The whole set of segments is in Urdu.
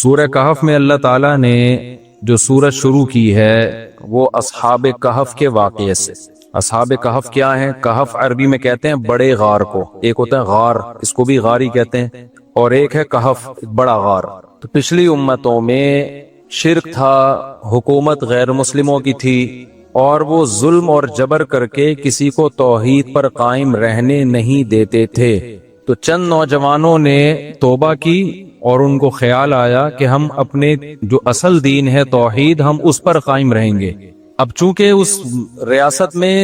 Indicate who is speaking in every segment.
Speaker 1: سورہ کہف میں اللہ تعالیٰ نے جو سورت شروع کی ہے وہ اصحاب کہف کے واقعے سے۔ اصحاب کہف کیا ہیں؟ کہف عربی میں کہتے ہیں بڑے غار کو، ایک ہوتا ہے غار، اس کو بھی غار ہی کہتے ہیں، اور ایک ہے کہف، بڑا غار۔ تو پچھلی امتوں میں شرک تھا، حکومت غیر مسلموں کی تھی، اور وہ ظلم اور جبر کر کے کسی کو توحید پر قائم رہنے نہیں دیتے تھے۔ تو چند نوجوانوں نے توبہ کی اور ان کو خیال آیا کہ ہم اپنے جو اصل دین ہے توحید، ہم اس پر قائم رہیں گے۔ اب چونکہ اس ریاست میں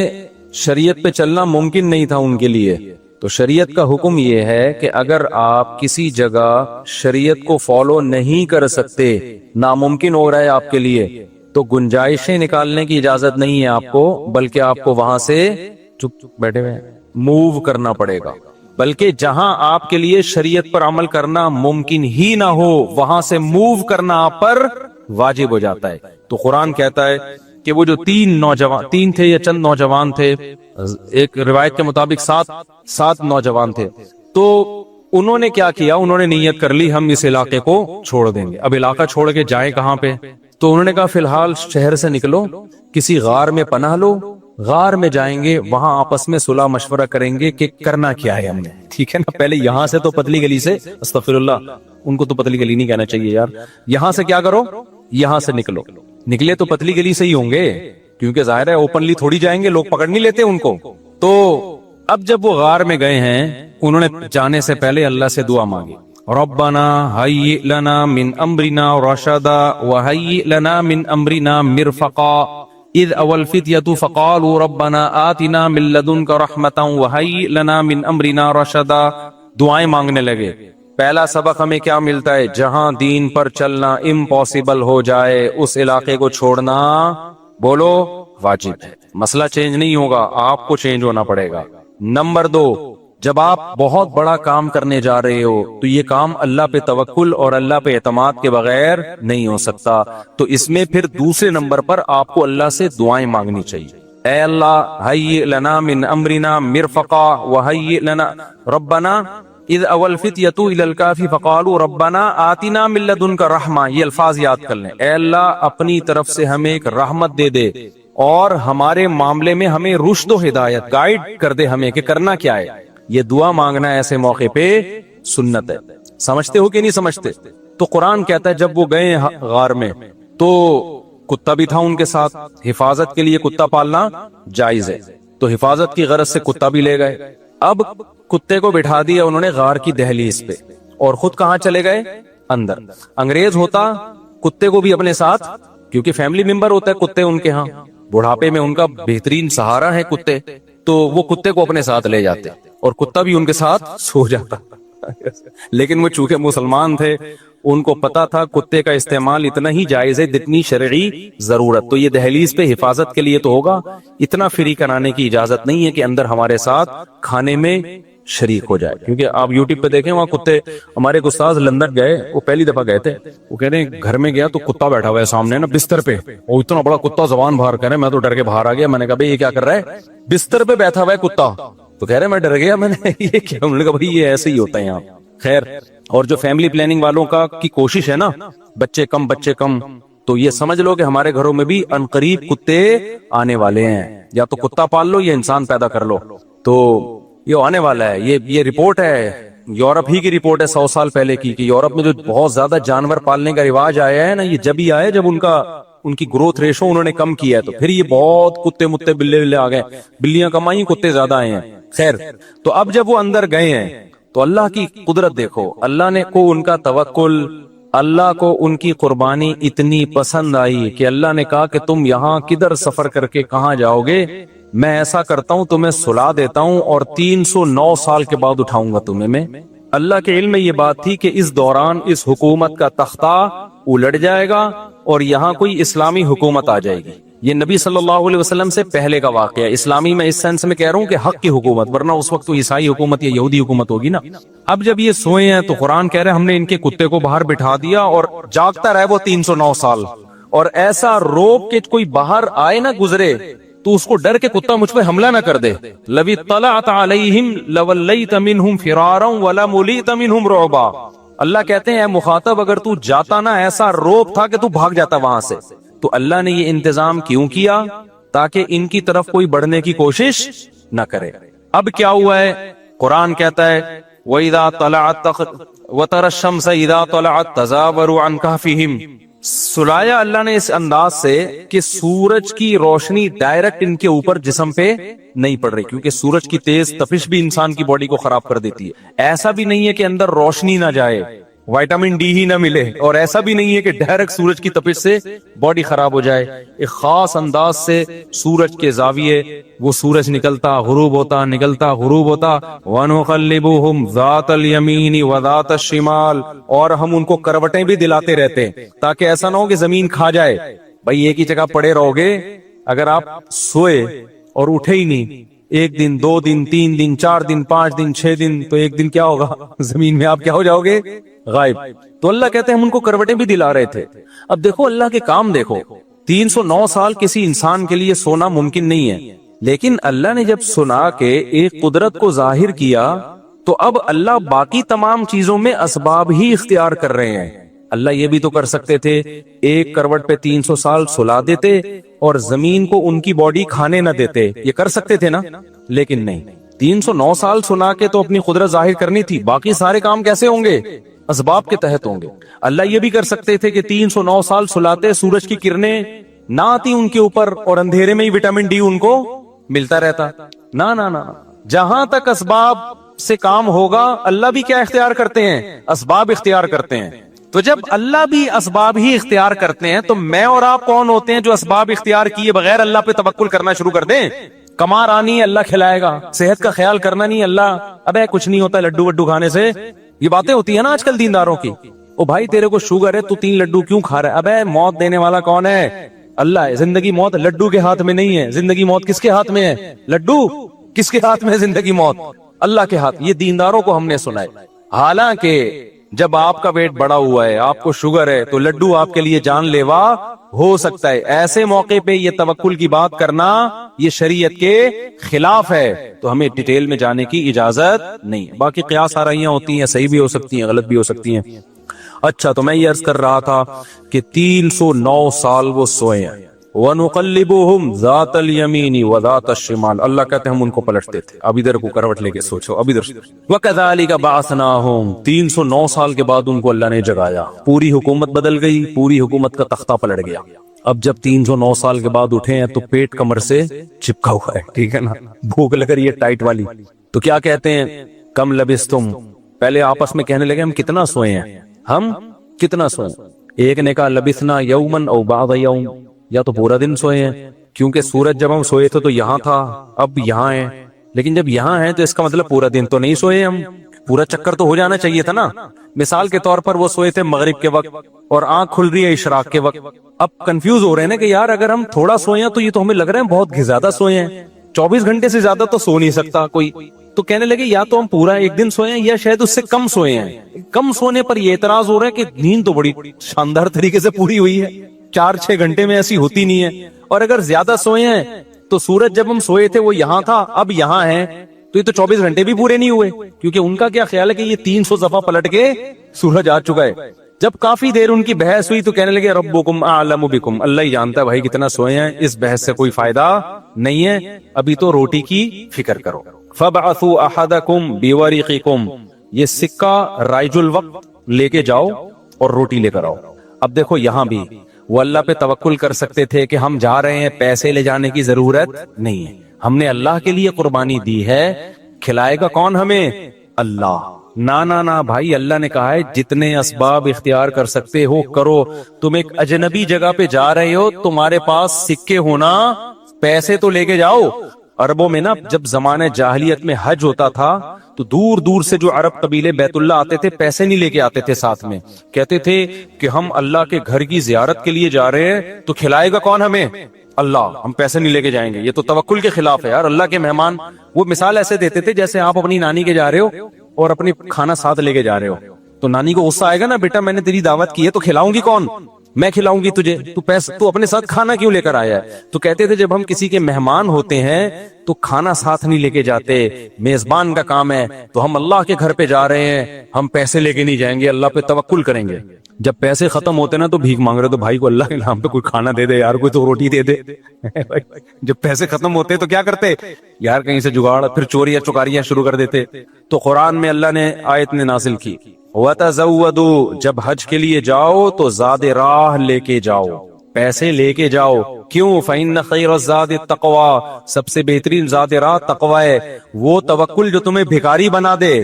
Speaker 1: شریعت پہ چلنا ممکن نہیں تھا ان کے لیے، تو شریعت کا حکم یہ ہے کہ اگر آپ کسی جگہ شریعت کو فالو نہیں کر سکتے، ناممکن ہو رہا ہے آپ کے لیے، تو گنجائشیں نکالنے کی اجازت نہیں ہے آپ کو، بلکہ آپ کو وہاں سے چپ بیٹھے ہوئے موو کرنا پڑے گا۔ بلکہ جہاں آپ کے لیے شریعت پر عمل کرنا ممکن ہی نہ ہو، وہاں سے موو کرنا آپ پر واجب ہو جاتا ہے۔ تو قرآن کہتا ہے کہ وہ جو تین تھے یا چند نوجوان تھے، ایک روایت کے مطابق سات نوجوان تھے، تو انہوں نے کیا کیا؟ انہوں نے نیت کر لی ہم اس علاقے کو چھوڑ دیں گے۔ اب علاقہ چھوڑ کے جائیں کہاں پہ؟ تو انہوں نے کہا فی الحال شہر سے نکلو، کسی غار میں پناہ لو، غار میں جائیں گے، وہاں آپس میں صلح مشورہ کریں گے کہ کرنا کیا ہے ہم نے، ٹھیک ہے نا؟ پہلے یہاں سے تو پتلی گلی سے، استغفر اللہ، ان کو تو پتلی گلی نہیں کہنا چاہیے یار، یہاں سے کیا کرو، یہاں سے نکلے تو پتلی گلی سے ہی ہوں گے، کیونکہ ظاہر ہے اوپنلی تھوڑی جائیں گے، لوگ پکڑ نہیں لیتے ان کو۔ تو اب جب وہ غار میں گئے ہیں، انہوں نے جانے سے پہلے اللہ سے دعا مانگی، ربنا ہیئ لنا من امرنا رشدا وہیئ لنا من امرنا مرفقا اذ اول فتیۃ فقالوا ربنا آتنا من لدنک رحمتا وہیئ لنا من امرنا رشدا۔ دعائیں مانگنے لگے۔ پہلا سبق ہمیں کیا ملتا ہے؟ جہاں دین پر چلنا امپاسبل ہو جائے، اس علاقے کو چھوڑنا بولو واجب ہے۔ مسئلہ چینج نہیں ہوگا، آپ کو چینج ہونا پڑے گا۔ نمبر 2، جب آپ بہت بڑا کام کرنے جا رہے ہو تو یہ کام اللہ پہ توکل اور اللہ پہ اعتماد کے بغیر نہیں ہو سکتا، تو اس میں پھر دوسرے نمبر پر آپ کو اللہ سے دعائیں مانگنی چاہیے۔ اے اللہ ہیئ لنا من امرنا مرفقا وہیئ لنا ربنا اذ اول فتیۃ الی الکہف فقالوا ربنا آتنا من لدنک رحمہ، یہ الفاظ یاد کر لیں۔ اے اللہ اپنی طرف سے ہمیں ایک رحمت دے دے، اور ہمارے معاملے میں ہمیں رشد و ہدایت، گائیڈ کر دے ہمیں کہ کرنا کیا ہے۔ یہ دعا مانگنا ایسے موقع پہ سنت ہے۔ سمجھتے ہو کہ نہیں سمجھتے؟ تو قرآن کہتا ہے جب وہ گئے غار میں تو کتا بھی تھا ان کے ساتھ، حفاظت کے لیے کتا پالنا جائز ہے، تو حفاظت کی غرض سے کتا بھی لے گئے۔ اب کتے کو بٹھا دیا انہوں نے غار کی دہلیز پہ، اور خود کہاں چلے گئے؟ اندر۔ انگریز ہوتا کتے کو بھی اپنے ساتھ، کیونکہ فیملی ممبر ہوتا ہے کتے ان کے ہاں، بڑھاپے میں ان کا بہترین سہارا ہے کتے، تو وہ کتے کو اپنے ساتھ لے جاتے اور کتا بھی ان کے ساتھ سو جاتا۔ لیکن وہ چونکہ مسلمان تھے، ان کو پتا تھا کتے کا استعمال اتنا ہی جائز ہے جتنی شرعی ضرورت، تو یہ دہلیز پہ حفاظت کے لیے تو ہوگا، اتنا فری کرانے کی اجازت نہیں ہے کہ اندر ہمارے ساتھ کھانے میں شریک ہو جائے۔ کیونکہ آپ یوٹیوب پہ دیکھیں، وہاں کتے، ہمارے استاذ لندن گئے، وہ پہلی دفعہ گئے تھے، وہ کہہ رہے ہیں گھر میں گیا تو کتا بیٹھا ہوا ہے سامنے نا بستر پہ، وہ اتنا بڑا کتا زبان باہر کر رہے ہیں، میں تو ڈر کے باہر آ گیا۔ میں نے کہا بھائی یہ کیا کر رہا ہے؟ بستر پہ بیٹھا ہوا ہے کتا، تو کہہ رہے ہیں میں ڈر گیا، میں نے یہ کیا؟ انہوں نے کہا بھائی یہ ایسے ہی ہوتا ہے یہاں۔ خیر، اور جو فیملی پلاننگ والوں کی کوشش ہے نا، بچے کم، تو یہ سمجھ لو کہ ہمارے گھروں میں بھی عنقریب کتے آنے والے ہیں، یا تو کتا پال لو یا انسان پیدا کر لو، تو یہ آنے والا ہے۔ یہ رپورٹ ہے، یورپ ہی کی رپورٹ ہے 100 سال پہلے کی، کہ یورپ میں جو بہت زیادہ جانور پالنے کا رواج آیا ہے نا، یہ جب ہی آیا جب ان کی گروتھ ریشو انہوں نے کم کیا ہے، تو پھر یہ بہت کتے متے بلے آ گئے، بلیاں کم آئی، کتے زیادہ آئے ہیں۔ خیر، تو اب جب وہ اندر گئے ہیں تو اللہ کی قدرت دیکھو، اللہ نے کو ان کا توکل، اللہ کو ان کی قربانی اتنی پسند آئی کہ اللہ نے کہا کہ تم یہاں کدھر سفر کر کے کہاں جاؤ گے، میں ایسا کرتا ہوں تمہیں سلا دیتا ہوں اور 309 سال کے بعد اٹھاؤں گا تمہیں میں۔ اللہ کے علم میں یہ بات تھی کہ اس دوران اس حکومت کا تختہ الٹ جائے گا اور یہاں کوئی اسلامی حکومت آ جائے گی۔ یہ نبی صلی اللہ علیہ وسلم سے پہلے کا واقعہ ہے، اسلامی میں اس سینس میں کہہ رہا ہوں کہ حق کی حکومت، ورنہ اس وقت تو عیسائی حکومت یا یہودی حکومت ہوگی نا۔ اب جب یہ سوئے ہیں تو قرآن کہہ رہے ہم نے ان کے کتے کو باہر بٹھا دیا اور جاگتا رہے وہ 309 سال، اور ایسا روک کہ کوئی باہر آئے نہ گزرے تو اس کو ڈر کے کتا مجھ پہ حملہ نہ کر دے۔ لَوِ اطَّلَعْتَ عَلَيْهِمْ لَوَلَّيْتَ مِنْهُمْ فِرَارًا وَلَمُلِئْتَ مِنْهُمْ رُعْبًا۔ اللہ کہتے ہیں اے مخاطب اگر تو جاتا نا ایسا روب تھا کہ تو بھاگ جاتا وہاں سے. تو اللہ نے یہ انتظام کیوں کیا؟ تاکہ ان کی طرف کوئی بڑھنے کی کوشش نہ کرے. اب کیا ہوا ہے؟ قرآن کہتا ہے وَإِذَا طَلَعَتْ وَتَرَى الشَّمْسَ إِذَا طَلَعَتْ تَزَاوَرُ عَنْ كَهْفِهِمْ. سلایا اللہ نے اس انداز سے کہ سورج کی روشنی ڈائریکٹ ان کے اوپر جسم پہ نہیں پڑ رہی، کیونکہ سورج کی تیز تپش بھی انسان کی باڈی کو خراب کر دیتی ہے. ایسا بھی نہیں ہے کہ اندر روشنی نہ جائے، وائٹامن ڈی ہی نہ ملے، اور ایسا بھی نہیں ہے کہ ڈائریکٹ سورج کی تپش سے باڈی خراب ہو جائے. ایک خاص انداز سے سورج کے زاویے، وہ سورج نکلتا غروب ہوتا نکلتا غروب ہوتا. وَنُقَلِّبُهُمْ ذَاتَ الْيَمِينِ وَذَاتَ الشِّمَالِ، اور ہم ان کو کروٹیں بھی دلاتے رہتے ہیں تاکہ ایسا نہ ہو کہ زمین کھا جائے. بھائی ایک ہی جگہ پڑے رہو گے، اگر آپ سوئے اور اٹھے ہی نہیں ایک دن 2 دن 3 دن 4 دن 5 دن 6 دن، تو ایک دن کیا ہوگا؟ زمین میں آپ کیا ہو جاؤ گے؟ غائب. تو اللہ کہتے ہیں ہم ان کو کروٹیں بھی دلا رہے تھے. اب دیکھو اللہ کے کام دیکھو. 309 سال کسی انسان کے لیے سونا ممکن نہیں ہے، لیکن اللہ نے جب سنا کہ ایک قدرت کو ظاہر کیا تو اب اللہ باقی تمام چیزوں میں اسباب ہی اختیار کر رہے ہیں. اللہ یہ بھی تو کر سکتے تھے ایک کروٹ پہ 300 سال سلا دیتے اور زمین کو ان کی باڈی کھانے نہ دیتے، یہ کر سکتے تھے نا، لیکن نہیں. 309 سال سنا کے تو اپنی قدرت ظاہر کرنی تھی، باقی سارے کام کیسے ہوں گے؟ اسباب کے تحت ہوں گے. اللہ یہ بھی کر سکتے تھے کہ 309 سال سلاتے، سورج کی کرنیں نہ آتی ان کے اوپر اور اندھیرے میں ہی وٹامن ڈی ان کو ملتا رہتا. نہ نہ نہ، جہاں تک اسباب سے کام ہوگا اللہ بھی کیا اختیار کرتے ہیں؟ اسباب اختیار کرتے ہیں. تو جب اللہ بھی اسباب ہی اختیار کرتے ہیں تو میں اور آپ کون ہوتے ہیں جو اسباب اختیار کیے بغیر اللہ پہ توکل کرنا شروع کر دیں؟ کمار آنی اللہ کھلائے گا، صحت کا خیال کرنا نہیں اللہ ابے کچھ نہیں ہوتا لڈو وڈو کھانے سے. یہ باتیں ہوتی ہیں نا آج کل دینداروں کی. او بھائی تیرے کو شوگر ہے تو 3 لڈو کیوں کھا رہا ہے؟ ابے موت دینے والا کون ہے؟ اللہ ہے. زندگی موت لڈو کے ہاتھ میں نہیں ہے. زندگی موت کس کے ہاتھ میں ہے؟ لڈو. کس کے ہاتھ میں ہے زندگی موت؟ اللہ کے ہاتھ. یہ دینداروں کو ہم نے سنا ہے. حالانکہ جب آپ کا ویٹ بڑا ہوا ہے، آپ کو شوگر ہے، تو لڈو آپ کے لیے جان لیوا ہو سکتا ہے. ایسے موقع پہ یہ توکل کی بات کرنا یہ شریعت کے خلاف ہے، تو ہمیں ڈیٹیل میں جانے کی اجازت نہیں. باقی قیاس آرائیاں ہوتی ہیں، صحیح بھی ہو سکتی ہیں، غلط بھی ہو سکتی ہیں. اچھا تو میں یہ عرض کر رہا تھا کہ 309 سال وہ سوئے ہیں. وَنُقَلِّبُهُمْ ذَاتَ الْيَمِينِ وَذَاتَ الشِّمَالِ، اللہ کہتے ہیں ہم ان کو پلٹتے تھے. اب ادھر کو کروٹ لے کے سوچو، اب ادھر. وَكَذَلِكَ بَعَثْنَاهُمْ، 309 سال کے بعد ان کو اللہ نے جگایا. پوری حکومت بدل گئی، پوری حکومت کا تختہ پلٹ گیا. اب جب 309 سال کے بعد اٹھے ہیں تو پیٹ کمر سے چپکا ہوا ہے، ٹھیک ہے نا، بھوک لگ رہی ہے ٹائٹ والی. تو کیا کہتے ہیں؟ کم لبستم. پہلے آپس میں کہنے لگے ہم کتنا سوئے ہیں، ہم کتنا سوئے. ایک نے کہا لبثنا یومن او بعض یوم، یا تو پورا دن سوئے ہیں، کیونکہ سورج جب ہم سوئے تھے تو یہاں تھا، اب یہاں ہے. لیکن جب یہاں ہے تو اس کا مطلب پورا دن تو نہیں سوئے ہم، پورا چکر تو ہو جانا چاہیے تھا نا. مثال کے طور پر وہ سوئے تھے مغرب کے وقت اور آنکھ کھل رہی ہے اشراق کے وقت. اب کنفیوز ہو رہے ہیں نا کہ یار اگر ہم تھوڑا سوئے ہیں تو یہ تو ہمیں لگ رہا ہے بہت زیادہ سوئے ہیں، 24 گھنٹے سے زیادہ تو سو نہیں سکتا کوئی. تو کہنے لگے یا تو ہم پورا ایک دن سوئے ہیں یا شاید اس سے کم سوئے ہیں. کم سونے پر یہ اعتراض ہو رہا ہے کہ نیند تو بڑی شاندار طریقے سے پوری ہوئی ہے، 4-6 گھنٹے میں ایسی ہوتی نہیں ہے. اور اگر زیادہ سوئے ہیں تو سورج جب ہم سوئے تھے وہ یہاں تھا، اب یہاں ہے، تو یہ تو 24 گھنٹے بھی پورے نہیں ہوئے. کیونکہ ان کا کیا خیال ہے کہ یہ 300 دفعہ پلٹ کے سورج آ چکا ہے. جب کافی دیر ان کی بحث ہوئی تو کہنے لگے ربکم اعلم بکم، اللہ ہی جانتا ہے بھائی کتنا سوئے ہیں، اس بحث سے کوئی فائدہ نہیں ہے، ابھی تو روٹی کی فکر کرو. فبعثوا احدکم بورقکم، یہ سکہ رائج الوقت لے کے جاؤ اور روٹی لے کر آؤ. اب دیکھو یہاں بھی وہ اللہ پہ توکل کر سکتے تھے کہ ہم جا رہے ہیں، پیسے لے جانے کی ضرورت نہیں ہے، ہم نے اللہ کے لیے قربانی دی ہے، کھلائے گا کون ہمیں؟ اللہ. نہ بھائی، اللہ نے کہا ہے جتنے اسباب اختیار کر سکتے ہو کرو. تم ایک اجنبی جگہ پہ جا رہے ہو، تمہارے پاس سکے ہونا، پیسے تو لے کے جاؤ. عربوں میں نا جب زمانے جاہلیت میں حج ہوتا تھا تو دور دور سے جو عرب قبیلے بیت اللہ آتے تھے پیسے نہیں لے کے آتے تھے ساتھ میں، کہتے تھے کہ ہم اللہ کے گھر کی زیارت کے لیے جا رہے ہیں تو کھلائے گا کون ہمیں؟ اللہ، ہم پیسے نہیں لے کے جائیں گے. یہ تو توکل کے خلاف ہے یار. اللہ کے مہمان وہ مثال ایسے دیتے تھے جیسے آپ اپنی نانی کے جا رہے ہو اور اپنی کھانا ساتھ لے کے جا رہے ہو، تو نانی کو غصہ آئے گا نا، بیٹا میں نے تیری دعوت کی ہے تو کھلاؤں گی کون؟ میں کھلاؤں گی تجھے، تو اپنے ساتھ کھانا کیوں لے کر آیا ہے؟ تو کہتے تھے جب ہم کسی کے مہمان ہوتے ہیں تو کھانا ساتھ نہیں لے کے جاتے، میزبان کا کام ہے، تو ہم اللہ کے گھر پہ جا رہے ہیں، ہم پیسے لے کے نہیں جائیں گے، اللہ پہ توکل کریں گے۔ جب پیسے ختم ہوتے نا تو بھیک مانگ رہے، تو بھائی کو اللہ کے نام پہ کوئی کھانا دے دے یار، کوئی تو روٹی دے دے۔ جب پیسے ختم ہوتے تو کیا کرتے یار، کہیں سے جگاڑ، پھر چوریاں چکاریاں شروع کر دیتے۔ تو قرآن میں اللہ نے آیت نے نازل کی، وَتَزَوَّدُوا، جب حج کے لیے جاؤ تو زاد راہ لے کے جاؤ، پیسے لے کے جاؤ۔ کیوں؟ فَإِنَّ خَيْرَ الزَّادِ التَّقْوَىٰ، سب سے بہترین زاد راہ تقوی ہے، وہ توکل جو تمہیں بھکاری بنا دے،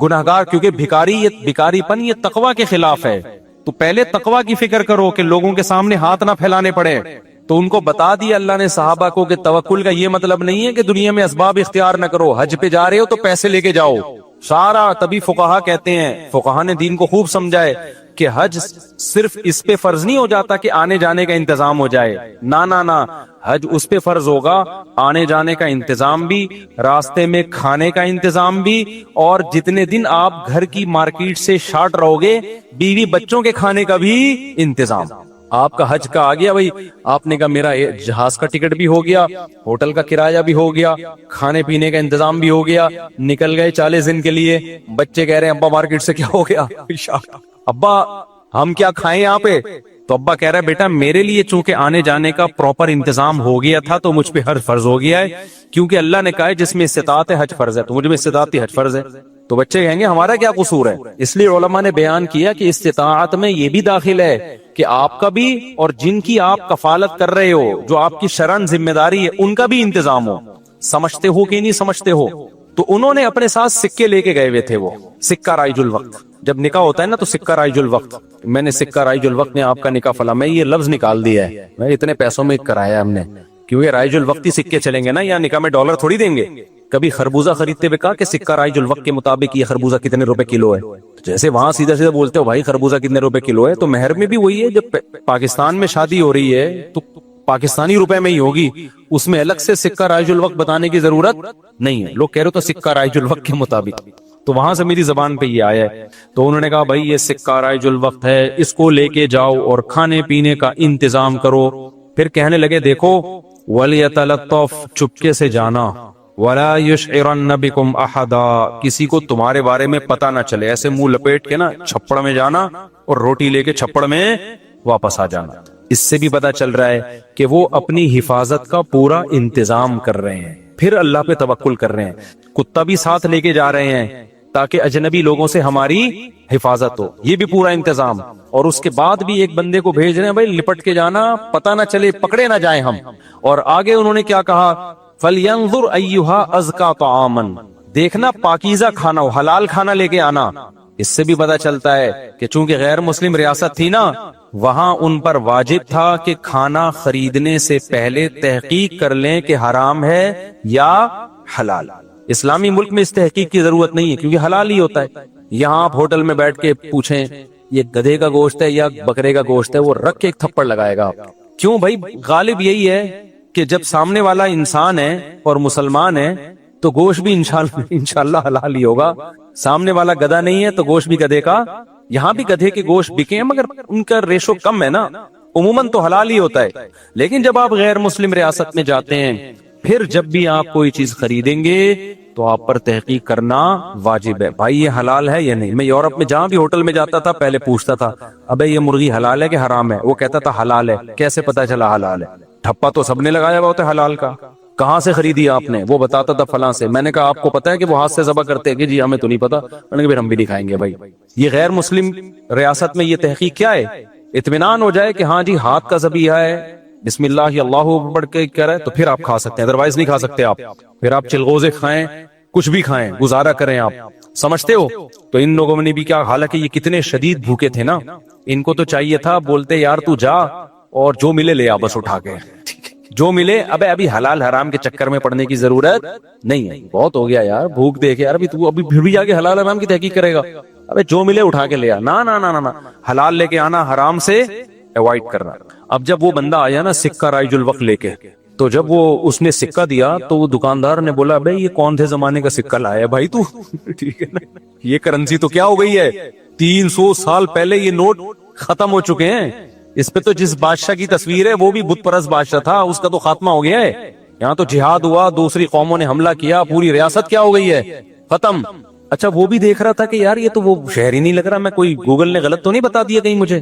Speaker 1: گناہگار، کیونکہ بھکاری پن یہ تقوی کے خلاف ہے۔ تو پہلے تقوی کی فکر کرو کہ لوگوں کے سامنے ہاتھ نہ پھیلانے پڑے۔ تو ان کو بتا دیا اللہ نے صحابہ کو کہ توکل کا یہ مطلب نہیں ہے کہ دنیا میں اسباب اختیار نہ کرو، حج پہ جا رہے ہو تو پیسے لے کے جاؤ سارا۔ تبھی فقہا کہتے ہیں، فقہا نے دین کو خوب سمجھائے کہ حج صرف اس پہ فرض نہیں ہو جاتا کہ آنے جانے کا انتظام ہو جائے، نہ، حج اس پہ فرض ہوگا آنے جانے کا انتظام بھی، راستے میں کھانے کا انتظام بھی، اور جتنے دن آپ گھر کی مارکیٹ سے شارٹ رہو گے بیوی بچوں کے کھانے کا بھی انتظام۔ آپ کا حج کا آ گیا بھائی، آپ نے کہا میرا جہاز کا ٹکٹ بھی ہو گیا، ہوٹل کا کرایہ بھی ہو گیا، کھانے پینے کا انتظام بھی ہو گیا، نکل گئے 40 دن کے لیے، بچے کہہ رہے ہیں ابا مارکیٹ سے کیا ہو گیا، ابا ہم کیا کھائیں یہاں پہ؟ تو ابا کہہ رہا ہے بیٹا میرے لیے چونکہ آنے جانے کا پراپر انتظام ہو گیا تھا تو مجھ پہ حج فرض ہو گیا ہے، کیونکہ اللہ نے کہا ہے جس میں استطاعت ہے حج فرض ہے، تو مجھ میں استطاعت تھی حج فرض ہے۔ تو بچے کہیں گے ہمارا کیا قصور ہے؟ اس لیے علماء نے بیان کیا کہ استطاعت میں یہ بھی داخل ہے کہ آپ کا بھی اور جن کی آپ کفالت کر رہے ہو، جو آپ کی شرعن ذمہ داری ہے، ان کا بھی انتظام ہو۔ سمجھتے ہو کہ نہیں سمجھتے ہو؟ تو انہوں نے اپنے ساتھ سکے لے کے گئے ہوئے تھے، وہ سکہ رائج الوقت، جب نکاح ہوتا ہے نا تو سکہ رائج الوقت، میں نے سکہ رائج الوقت نے آپ کا نکاح فلا، میں یہ لفظ نکال دیا ہے، میں اتنے پیسوں میں کرایا ہم نے، کیونکہ رائج الوقت ہی سکے چلیں گے نا، یا نکاح میں ڈالر تھوڑی دیں گے۔ کبھی خربوزہ خریدتے ہوئے کہا کہ سکہ رائج الوقت کے مطابق یہ خربوزہ کتنے روپے کلو ہے، جیسے وہاں سیدھا سیدھا بولتے ہو بھائی خربوزہ کتنے روپے کلو ہے، تو مہر میں بھی وہی ہے، جب پاکستان میں شادی ہو رہی ہے تو پاکستانی روپے میں ہی ہوگی، اس میں الگ سے سکہ رائج الوقت بتانے کی ضرورت نہیں ہے۔ لوگ کہہ رہے تو سکہ رائج الوقت کے مطابق، تو وہاں سے میری زبان پہ یہ آیا ہے۔ تو انہوں نے کہا بھائی یہ سکہ رائج الوقت ہے، اس کو لے کے جاؤ اور کھانے پینے کا انتظام کرو۔ پھر کہنے لگے دیکھو وَلْيَتَلَطَّفْ، چپکے سے جانا، وَلَا يُشْعِرَنَّ بِكُمْ أَحَدًا، کسی کو تمہارے بارے میں پتہ نہ چلے، ایسے منہ لپیٹ کے نا چھپڑ میں جانا اور روٹی لے کے چھپڑ میں واپس آ جانا۔ اس سے بھی پتہ چل رہا ہے کہ وہ اپنی حفاظت کا پورا انتظام کر رہے ہیں، پھر اللہ پہ توکل کر رہے ہیں۔ کتا بھی ساتھ لے کے جا رہے ہیں تاکہ اجنبی لوگوں سے ہماری حفاظت ہو، یہ بھی پورا انتظام، اور اس کے بعد بھی ایک بندے کو بھیج رہے ہیں بھائی لپٹ کے جانا، پتہ نہ چلے، پکڑے نہ جائیں ہم۔ اور آگے انہوں نے کیا کہا، فَلْيَنظُرْ أَيُّهَا أَزْكَىٰ طَعَامًا، دیکھنا پاکیزہ کھانا ہو، حلال کھانا لے کے آنا۔ اس سے بھی پتہ چلتا ہے کہ چونکہ غیر مسلم ریاست تھی نا، وہاں ان پر واجب تھا کہ کھانا خریدنے سے پہلے تحقیق کر لیں کہ حرام ہے یا حلال۔ اسلامی ملک میں اس تحقیق کی ضرورت نہیں ہے کیونکہ حلال ہی ہوتا ہے۔ یہاں آپ ہوٹل میں بیٹھ کے پوچھیں یہ گدھے کا گوشت ہے یا بکرے کا گوشت ہے، وہ رکھ کے ایک تھپڑ لگائے گا آپ۔ کیوں بھائی؟ غالب یہی ہے کہ جب سامنے والا انسان ہے اور مسلمان ہے تو گوشت بھی انشاءاللہ حلال ہی ہوگا۔ سامنے والا گدھا نہیں ہے تو گوشت بھی گدھے کا، یہاں بھی گدھے کے گوشت بکے ہیں مگر ان کا ریشو کم ہے نا، عموماً تو حلال ہی ہوتا ہے۔ لیکن جب آپ غیر مسلم ریاست میں جاتے ہیں، پھر جب بھی آپ کوئی چیز خریدیں گے تو آپ پر تحقیق کرنا واجب ہے، بھائی یہ حلال ہے یا نہیں۔ میں یورپ میں جہاں بھی ہوٹل میں جاتا تھا پہلے پوچھتا تھا ابے یہ مرغی حلال ہے کہ حرام ہے، وہ کہتا تھا حلال ہے۔ کیسے پتا چلا حلال ہے؟ ٹھپا تو سب نے لگایا ہوا ہوتا ہے حلال کا۔ کہاں سے خریدی آپ نے؟ وہ بتاتا تھا فلاں سے۔ میں نے کہا آپ کو پتا ہے کہ وہ ہاتھ سے ذبح کرتے ہیں؟ کہ جی ہمیں تو نہیں پتا۔ میں نے کہا پھر ہم بھی نہیں کھائیں گے بھائی۔ یہ غیر مسلم ریاست میں یہ تحقیق کیا ہے؟ اطمینان ہو جائے کہ ہاں جی ہاتھ کا ذبیحہ ہے، بسم اللہ اللہ پڑھ کے کہہ رہے تو پھر آپ کھا سکتے ہیں، ادروائز نہیں کھا سکتے آپ۔ پھر آپ چلغوزے کھائیں، کچھ بھی کھائیں، گزارا کریں آپ، سمجھتے ہو؟ تو ان لوگوں نے بھی کیا، حالانکہ یہ کتنے شدید بھوکے تھے نا، ان کو تو چاہیے تھا بولتے یار تو جا اور جو ملے لے آ بس اٹھا کے، جو ملے۔ ابھی حلال حرام کے چکر میں پڑنے کی ضرورت نہیں ہے، بہت ہو گیا یار بھوک دیکھ یار، ابھی تو ابھی پھر بھی جا کے حلال حرام کی تحقیق کرے گا؟ ابے جو ملے اٹھا کے لے آ، نا نا نا نا، حلال لے کے آنا، حرام سے اوائڈ کرنا۔ اب جب وہ بندہ آیا نا سکہ رائج الوقت لے کے، تو جب وہ اس نے سکہ دیا تو وہ دکاندار نے بولا بھائی یہ کون سے زمانے کا سکہ لایا بھائی تو؟ ٹھیک ہے نا، یہ کرنسی تو کیا ہو گئی ہے، 300 سال پہلے یہ نوٹ ختم ہو چکے ہیں، اس پہ تو جس بادشاہ کی تصویر ہے وہ بھی بت پرست بادشاہ تھا، اس کا تو خاتمہ ہو گیا ہے. یہاں تو جہاد ہوا، دوسری قوموں نے حملہ کیا، پوری ریاست کیا ہو گئی ہے، ختم. اچھا وہ بھی دیکھ رہا تھا کہ یار یہ تو وہ شہر ہی نہیں لگ رہا، میں کوئی گوگل نے غلط تو نہیں بتا دیا کہیں مجھے،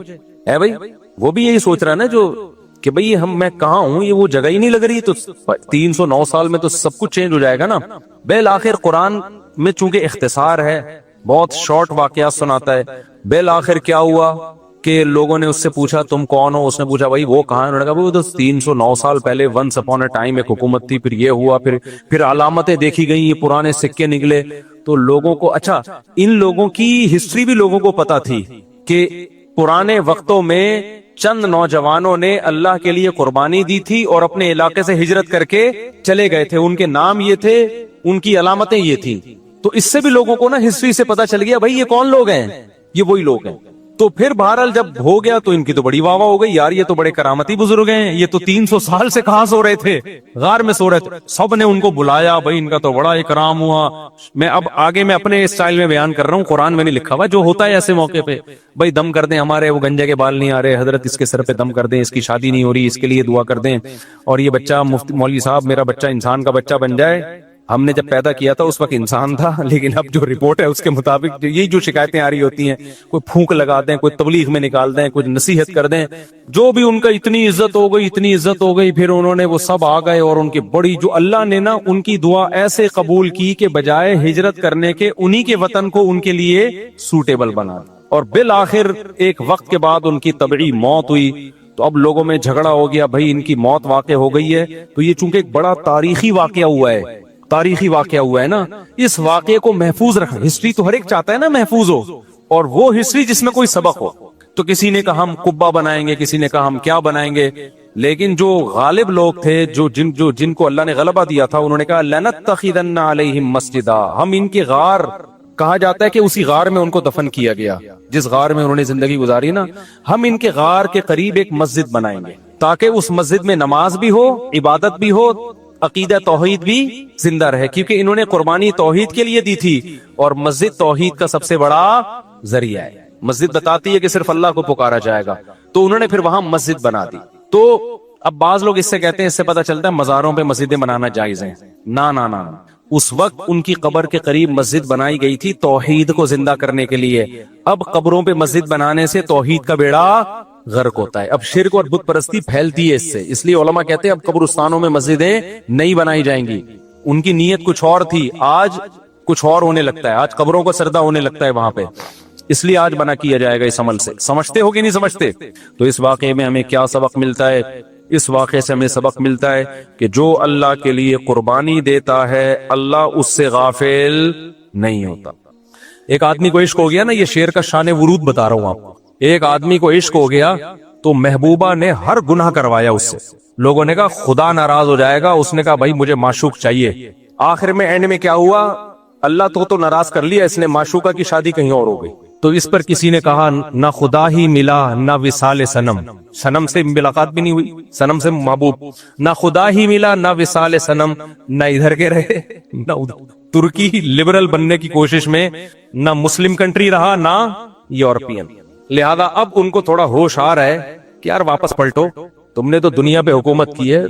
Speaker 1: ہے بھائی. وہ بھی یہی سوچ رہا نا جو کہ بھئی میں کہاں ہوں، یہ وہ جگہ ہی نہیں لگ رہی. تو 309 سال میں تو سب کچھ چینج ہو جائے گا نا. بالآخر قرآن میں چونکہ اختصار ہے، بہت شارٹ واقعات سناتا ہے. بالآخر کیا ہوا کہ لوگوں نے اس سے پوچھا تم کون ہو، اس نے پوچھا بھائی وہ کہاں ہے، انہوں نے کہا وہ تو 309 سال پہلے ونس اپون اے ٹائم ایک حکومت تھی، پھر یہ ہوا، پھر علامتیں دیکھی گئی، یہ پرانے سکے نکلے. تو لوگوں کو اچھا ان لوگوں کی ہسٹری بھی لوگوں کو پتا تھی کہ پرانے وقتوں میں چند نوجوانوں نے اللہ کے لیے قربانی دی تھی اور اپنے علاقے سے ہجرت کر کے چلے گئے تھے، ان کے نام یہ تھے، ان کی علامتیں یہ تھی. تو اس سے بھی لوگوں کو نا ہسٹری سے پتا چل گیا بھائی یہ کون لوگ ہیں، یہ وہی لوگ ہیں. تو پھر بہرحال جب ہو گیا تو ان کی تو بڑی واہ واہ ہو گئی، یار یہ تو بڑے کرامتی بزرگ ہیں، یہ تو 300 سال سے کہاں سو رہے تھے، غار میں سو رہے تھے. سب نے ان کو بلایا، بھائی ان کا تو بڑا اکرام ہوا. میں اب آگے میں اپنے اسٹائل میں بیان کر رہا ہوں، قرآن میں نہیں لکھا ہوا، جو ہوتا ہے ایسے موقع پہ بھائی دم کر دیں، ہمارے وہ گنجے کے بال نہیں آ رہے حضرت اس کے سر پہ دم کر دیں، اس کی شادی نہیں ہو رہی اس کے لیے دعا کر دیں، اور یہ بچہ مفتی مولوی صاحب میرا بچہ انسان کا بچہ بن جائے. ہم نے جب پیدا کیا تھا اس وقت انسان تھا، لیکن اب جو رپورٹ ہے اس کے مطابق یہی جو شکایتیں آ رہی ہوتی ہیں، کوئی پھونک لگا دیں، کوئی تبلیغ میں نکال دیں، کوئی نصیحت کر دیں، جو بھی ان کا اتنی عزت ہو گئی، اتنی عزت ہو گئی. پھر انہوں نے وہ سب آ گئے اور ان کی بڑی جو اللہ نے نا ان کی دعا ایسے قبول کی کہ بجائے ہجرت کرنے کے انہی کے وطن کو ان کے لیے سوٹیبل بنا. اور بالآخر ایک وقت کے بعد ان کی طبعی موت ہوئی. تو اب لوگوں میں جھگڑا ہو گیا بھائی ان کی موت واقع ہو گئی ہے. تو یہ چونکہ ایک بڑا تاریخی واقعہ ہوا ہے، تاریخی واقعہ ہوا ہے نا، اس واقعے کو محفوظ رکھنا. ہسٹری تو ہر ایک چاہتا ہے نا محفوظ ہو، اور وہ ہسٹری جس میں کوئی سبق ہو. تو کسی نے کہا ہم قبہ بنائیں گے، کسی نے کہا ہم کیا بنائیں گے، لیکن جو غالب لوگ تھے، جن کو اللہ نے غلبہ دیا تھا، انہوں نے کہا لَنَتَّخِذَنَّ عَلَيْهِمْ مَسْجِدًا. ہم ان کے غار، کہا جاتا ہے کہ اسی غار میں ان کو دفن کیا گیا جس غار میں انہوں نے زندگی گزاری نا، ہم ان کے غار کے قریب ایک مسجد بنائیں گے تاکہ اس مسجد میں نماز بھی ہو، عبادت بھی ہو، عقیدہ توحید بھی زندہ رہے. کیونکہ انہوں نے قربانی توحید کے لیے دی تھی، اور مسجد توحید کا سب سے بڑا ذریعہ ہے. مسجد بتاتی ہے کہ صرف اللہ کو پکارا جائے گا، تو انہوں نے پھر وہاں مسجد بنا دی. تو اب بعض لوگ اس سے کہتے ہیں، اس سے پتہ چلتا ہے مزاروں پہ مسجدیں بنانا جائز ہیں. نہ اس وقت ان کی قبر کے قریب مسجد بنائی گئی تھی توحید کو زندہ کرنے کے لیے. اب قبروں پہ مسجد بنانے سے توحید کا بیڑا غرق ہوتا ہے. اب شرک اور بت پرستی پھیلتی ہے اس سے، اس لیے علماء کہتے ہیں اب قبرستانوں میں مسجدیں نہیں بنائی جائیں گی. ان کی نیت کچھ اور تھی، آج کچھ اور ہونے لگتا ہے، آج قبروں کو سردہ ہونے لگتا ہے وہاں پہ، اس لیے آج منع کیا جائے گا اس عمل سے. سمجھتے ہو کہ نہیں سمجھتے؟ تو اس واقعے میں ہمیں کیا سبق ملتا ہے؟ اس واقعے سے ہمیں سبق ملتا ہے کہ جو اللہ کے لیے قربانی دیتا ہے اللہ اس سے غافل نہیں ہوتا. ایک آدمی کو عشق ہو گیا نا، یہ شعر کا شان ورود بتا رہا ہوں آپ کو. ایک آدمی کو عشق ہو گیا تو محبوبہ نے ہر گناہ کروایا اس سے. لوگوں نے کہا خدا ناراض ہو جائے گا، اس نے کہا بھائی مجھے معشوق چاہیے. آخر میں اینڈ میں کیا ہوا، اللہ تو ناراض کر لیا اس نے، معشوقہ کی شادی کہیں اور ہو گئی. تو اس پر کسی نے کہا نہ خدا ہی ملا نہ وصال صنم، صنم سے ملاقات بھی نہیں ہوئی، صنم سے محبوب، نہ خدا ہی ملا نہ وصال صنم، نہ ادھر کے رہے نہ ادھر. ترکی لبرل بننے کی کوشش میں نہ مسلم کنٹری رہا نہ یورپین. لہذا اب ان کو تھوڑا ہوش آ رہا ہے کہ یار واپس پلٹو، تم نے تو دنیا پہ حکومت کی ہے،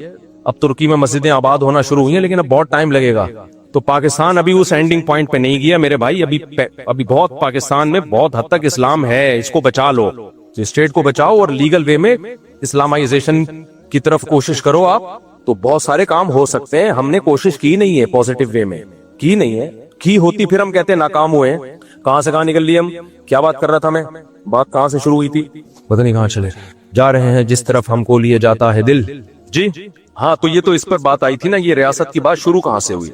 Speaker 1: اب ترکی میں مسجدیں آباد ہونا شروع ہوئی ہیں لیکن اب بہت ٹائم لگے گا. تو پاکستان ابھی اس اینڈنگ پوائنٹ پہ نہیں گیا میرے بھائی، ابھی بہت پاکستان میں بہت حد تک اسلام ہے، اس کو بچا لو، اسٹیٹ کو بچاؤ اور لیگل وے میں اسلامائزیشن کی طرف کوشش کرو آپ، تو بہت سارے کام ہو سکتے ہیں. ہم نے کوشش کی نہیں ہے پوزیٹو وے میں، کی نہیں ہے، کی ہوتی پھر ہم کہتے ہیں ناکام ہوئے. کہاں سے کہاں نکل لیے ہم، کیا بات کر رہا تھا میں، بات کہاں سے شروع ہوئی تھی، پتہ نہیں کہاں چلے جا رہے ہیں، جس طرف ہم کو لیے جاتا ہے دل. جی ہاں، تو یہ تو اس پر بات آئی تھی نا، یہ ریاست کی بات شروع کہاں سے ہوئی.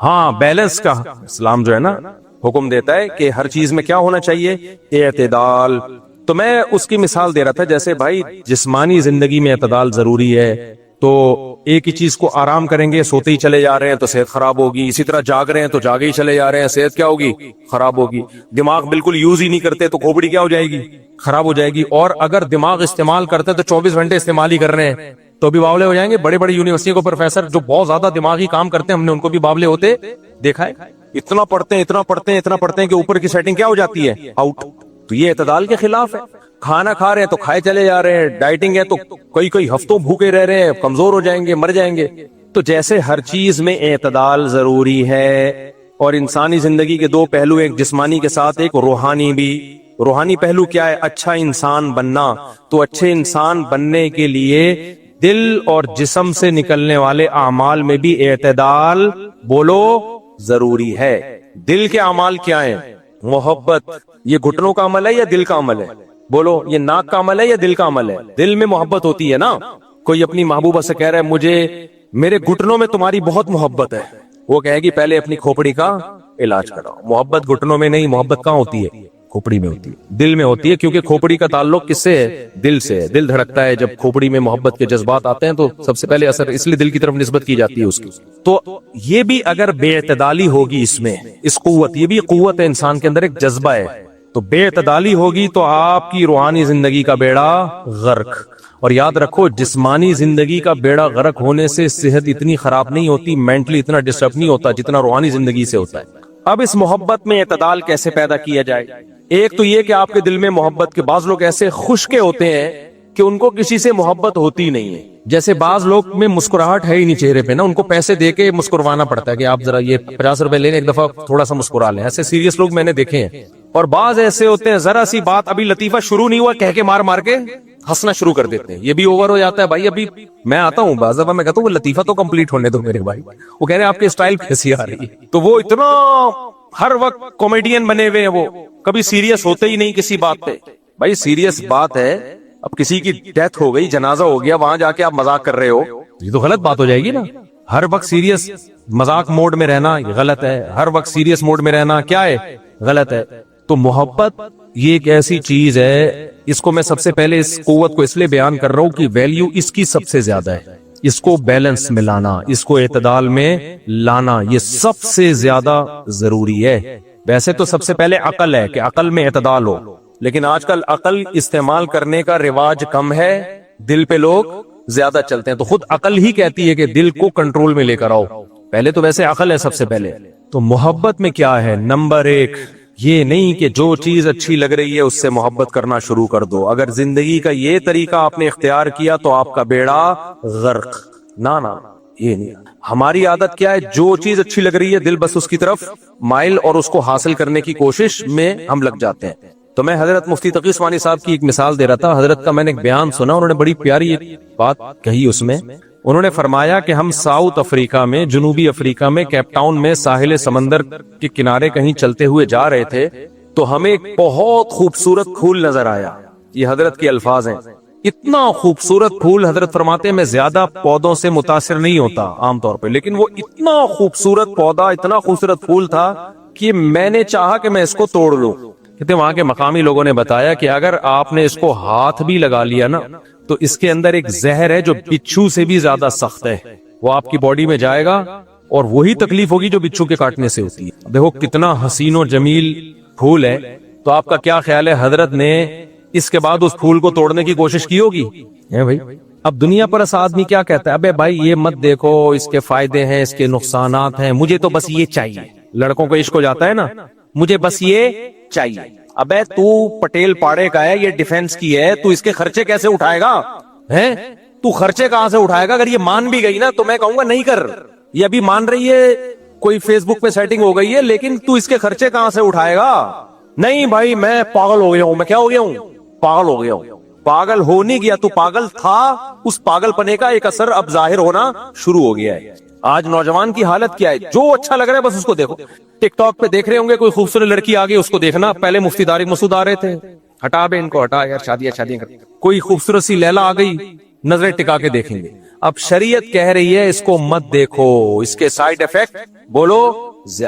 Speaker 1: ہاں بیلنس کا اسلام جو ہے نا حکم دیتا ہے کہ ہر چیز میں کیا ہونا چاہیے، اعتدال. تو میں اس کی مثال دے رہا تھا، جیسے بھائی جسمانی زندگی میں اعتدال ضروری ہے، تو ایک ہی چیز کو آرام کریں گے، سوتے ہی چلے جا رہے ہیں تو صحت خراب ہوگی، اسی طرح جاگ رہے ہیں تو جاگے ہی چلے جا رہے ہیں، صحت کیا ہوگی، خراب ہوگی. دماغ بالکل یوز ہی نہیں کرتے تو کھوپڑی کیا ہو جائے گی، خراب ہو جائے گی. اور اگر دماغ استعمال کرتے تو 24 گھنٹے استعمال ہی کر رہے ہیں تو بھی باولے ہو جائیں گے. بڑے بڑے یونیورسٹی کو پروفیسر جو بہت زیادہ دماغی کام کرتے ہیں، ہم نے ان کو بھی باولے ہوتے دیکھا ہے. اتنا پڑھتے ہیں اتنا پڑھتے ہیں اتنا پڑھتے ہیں کہ اوپر کی سیٹنگ کیا ہو جاتی ہے، آؤٹ. تو یہ اعتدال کے خلاف ہے. کھانا کھا رہے ہیں تو کھائے چلے جا رہے ہیں, ڈائٹنگ ہے تو کئی ہفتوں بھوکے رہ رہے ہیں, کمزور ہو جائیں گے, مر جائیں گے. تو جیسے ہر چیز میں اعتدال ضروری ہے, اور انسانی زندگی کے دو پہلو, ایک جسمانی کے ساتھ ایک روحانی بھی. روحانی پہلو کیا ہے؟ اچھا انسان بننا. تو اچھے انسان بننے کے لیے دل اور جسم سے نکلنے والے اعمال میں بھی اعتدال بولو ضروری ہے. دل کے اعمال کیا ہیں؟ محبت. یہ گھٹنوں کا عمل ہے یا دل کا عمل ہے؟ بولو, یہ ناک کا عمل ہے یا دل کا عمل ہے؟ دل میں محبت ہوتی ہے نا. کوئی اپنی محبوبہ سے کہہ رہا ہے مجھے میرے گھٹنوں میں تمہاری بہت محبت ہے, وہ کہے گی پہلے اپنی کھوپڑی کا علاج کراؤ. محبت گھٹنوں میں نہیں, محبت کہاں ہوتی ہے؟ کھوپڑی میں ہوتی ہے, دل میں ہوتی ہے. کیونکہ کھوپڑی کا تعلق کس سے ہے؟ دل سے ہے. دل دھڑکتا ہے جب کھوپڑی میں محبت کے جذبات آتے ہیں تو سب سے پہلے اثر اس لیے دل کی طرف نسبت کی جاتی ہے اس کی. تو یہ بھی اگر بے اعتدالی ہوگی اس میں, اس قوت, یہ بھی قوت ہے انسان کے اندر, ایک جذبہ ہے, تو بے اعتدالی ہوگی تو آپ کی روحانی زندگی کا بیڑا غرق. اور یاد رکھو, جسمانی زندگی کا بیڑا غرق ہونے سے صحت اتنی خراب نہیں ہوتی, مینٹلی اتنا ڈسٹرب نہیں ہوتا جتنا روحانی زندگی سے ہوتا ہے. اب اس محبت میں اعتدال کیسے پیدا کیا جائے؟ ایک تو یہ کہ آپ کے دل میں محبت کے, بعض لوگ ایسے خشکے ہوتے ہیں کہ ان کو کسی سے محبت ہوتی نہیں ہے. جیسے بعض لوگ میں مسکراہٹ ہے ہی نہیں چہرے پہ نا, ان کو پیسے دے کے مسکروانا پڑتا ہے کہ آپ ذرا یہ 50 روپے لیں, ایک دفعہ تھوڑا سا مسکرا لیں. ایسے سیریس لوگ میں نے دیکھے ہیں. اور بعض ایسے ہوتے ہیں ذرا سی بات, ابھی لطیفہ شروع نہیں ہوا, کہہ کے مار کے ہنسنا شروع کر دیتے ہیں. یہ بھی اوور ہو جاتا ہے بھائی. ابھی میں آتا ہوں بعض دفعہ, میں کہتا ہوں وہ لطیفہ تو کمپلیٹ ہونے دو میرے بھائی. وہ کہہ رہے ہیں آپ کے اسٹائل کیسی آ رہی ہے, تو وہ اتنا ہر وقت کامیڈین بنے ہوئے ہیں, وہ کبھی سیریس ہوتے ہی نہیں کسی بات پہ. بھائی سیریس بات ہے, اب کسی کی ڈیتھ ہو گئی, جنازہ ہو گیا, وہاں جا کے آپ مذاق کر رہے ہو, یہ تو غلط بات ہو جائے گی نا. ہر وقت سیریس مذاق موڈ میں رہنا غلط ہے, ہر وقت سیریس موڈ میں رہنا کیا ہے؟ غلط ہے. تو محبت یہ ایک ایسی چیز ہے, اس کو میں سب سے پہلے اس قوت کو اس لیے بیان کر رہا ہوں کہ ویلیو اس کی سب سے زیادہ ہے. اس کو بیلنس میں لانا, اس کو اعتدال میں لانا, یہ سب سے زیادہ ضروری ہے. ویسے تو سب سے پہلے عقل ہے کہ عقل میں اعتدال ہو, لیکن آج کل عقل استعمال کرنے کا رواج کم ہے, دل پہ لوگ زیادہ چلتے ہیں. تو خود عقل ہی کہتی ہے کہ دل کو کنٹرول میں لے کر آؤ. پہلے تو ویسے عقل ہے سب سے پہلے. تو محبت میں کیا ہے؟ نمبر 1 یہ نہیں کہ جو چیز اچھی لگ رہی ہے اس سے محبت کرنا شروع کر دو. اگر زندگی کا یہ طریقہ آپ نے اختیار کیا تو آپ کا بیڑا غرق. نا یہ نہیں. ہماری عادت کیا ہے؟ جو چیز اچھی لگ رہی ہے دل بس اس کی طرف مائل, اور اس کو حاصل کرنے کی کوشش میں ہم لگ جاتے ہیں. تو میں حضرت مفتی تقی عثمانی صاحب کی ایک مثال دے رہا تھا. حضرت کا میں نے ایک بیان سنا, انہوں نے بڑی پیاری بات کہی. اس میں انہوں نے فرمایا کہ ہم ساؤتھ افریقہ میں, جنوبی افریقہ میں, کیپ ٹاؤن میں ساحل سمندر کے کنارے کہیں چلتے ہوئے جا رہے تھے, تو ہمیں ایک بہت خوبصورت پھول نظر آیا. یہ حضرت کے الفاظ ہیں. اتنا خوبصورت پھول, حضرت فرماتے ہیں میں زیادہ پودوں سے متاثر نہیں ہوتا عام طور پہ, لیکن وہ اتنا خوبصورت پودا, اتنا خوبصورت پھول تھا کہ میں نے چاہا کہ میں اس کو توڑ لوں. کہتے وہاں کے مقامی لوگوں نے بتایا کہ اگر آپ نے اس کو ہاتھ بھی لگا لیا نا تو اس کے اندر ایک زہر ہے جو بچھو سے بھی زیادہ سخت ہے, وہ آپ کی باڈی میں جائے گا اور وہی تکلیف ہوگی جو بچھو کے کاٹنے سے ہوتی ہے. دیکھو کتنا حسین و جمیل پھول ہے. تو آپ کا کیا خیال ہے, حضرت نے اس کے بعد اس پھول کو توڑنے کی کوشش کی ہوگی؟ بھائی اب دنیا پر اس آدمی کیا کہتا ہے, ابے بھائی یہ مت دیکھو, اس کے فائدے ہیں, اس کے نقصانات ہیں, مجھے تو بس یہ چاہیے. لڑکوں کو عشق ہو جاتا ہے نا, مجھے بس یہ چاہیے. ابے تو پٹیل پاڑے کا ہے, یہ ڈیفنس کی ہے, تو اس کے خرچے کیسے اٹھائے گا؟ تو خرچے کہاں سے اٹھائے گا؟ اگر یہ مان بھی گئی نا تو میں کہوں گا نہیں کر. یہ ابھی مان رہی ہے, کوئی فیس بک پہ سیٹنگ ہو گئی ہے, لیکن تو اس کے خرچے کہاں سے اٹھائے گا؟ نہیں بھائی میں پاگل ہو گیا ہوں. میں کیا ہو گیا ہوں؟ پاگل ہو گیا ہوں. پاگل ہو نہیں گیا, تو پاگل تھا. اس پاگل پنے کا ایک اثر اب ظاہر ہونا شروع ہو گیا ہے. آج نوجوان کی حالت کیا ہے؟ جو اچھا لگ رہا ہے بس اس کو دیکھو. ٹک ٹاک پہ دیکھ رہے ہوں گے کوئی خوبصورت لڑکی آ گئی, اس کو دیکھنا. پہلے مفتی طارق مسعود آ رہے تھے, ہٹا بے ان کو, ہٹا یار, شادیاں کر. کوئی خوبصورت سی لیلا آ گئی, نظریں ٹکا کے دیکھیں گے. اب شریعت کہہ رہی ہے اس کو مت دیکھو, اس کے سائیڈ افیکٹ بولو,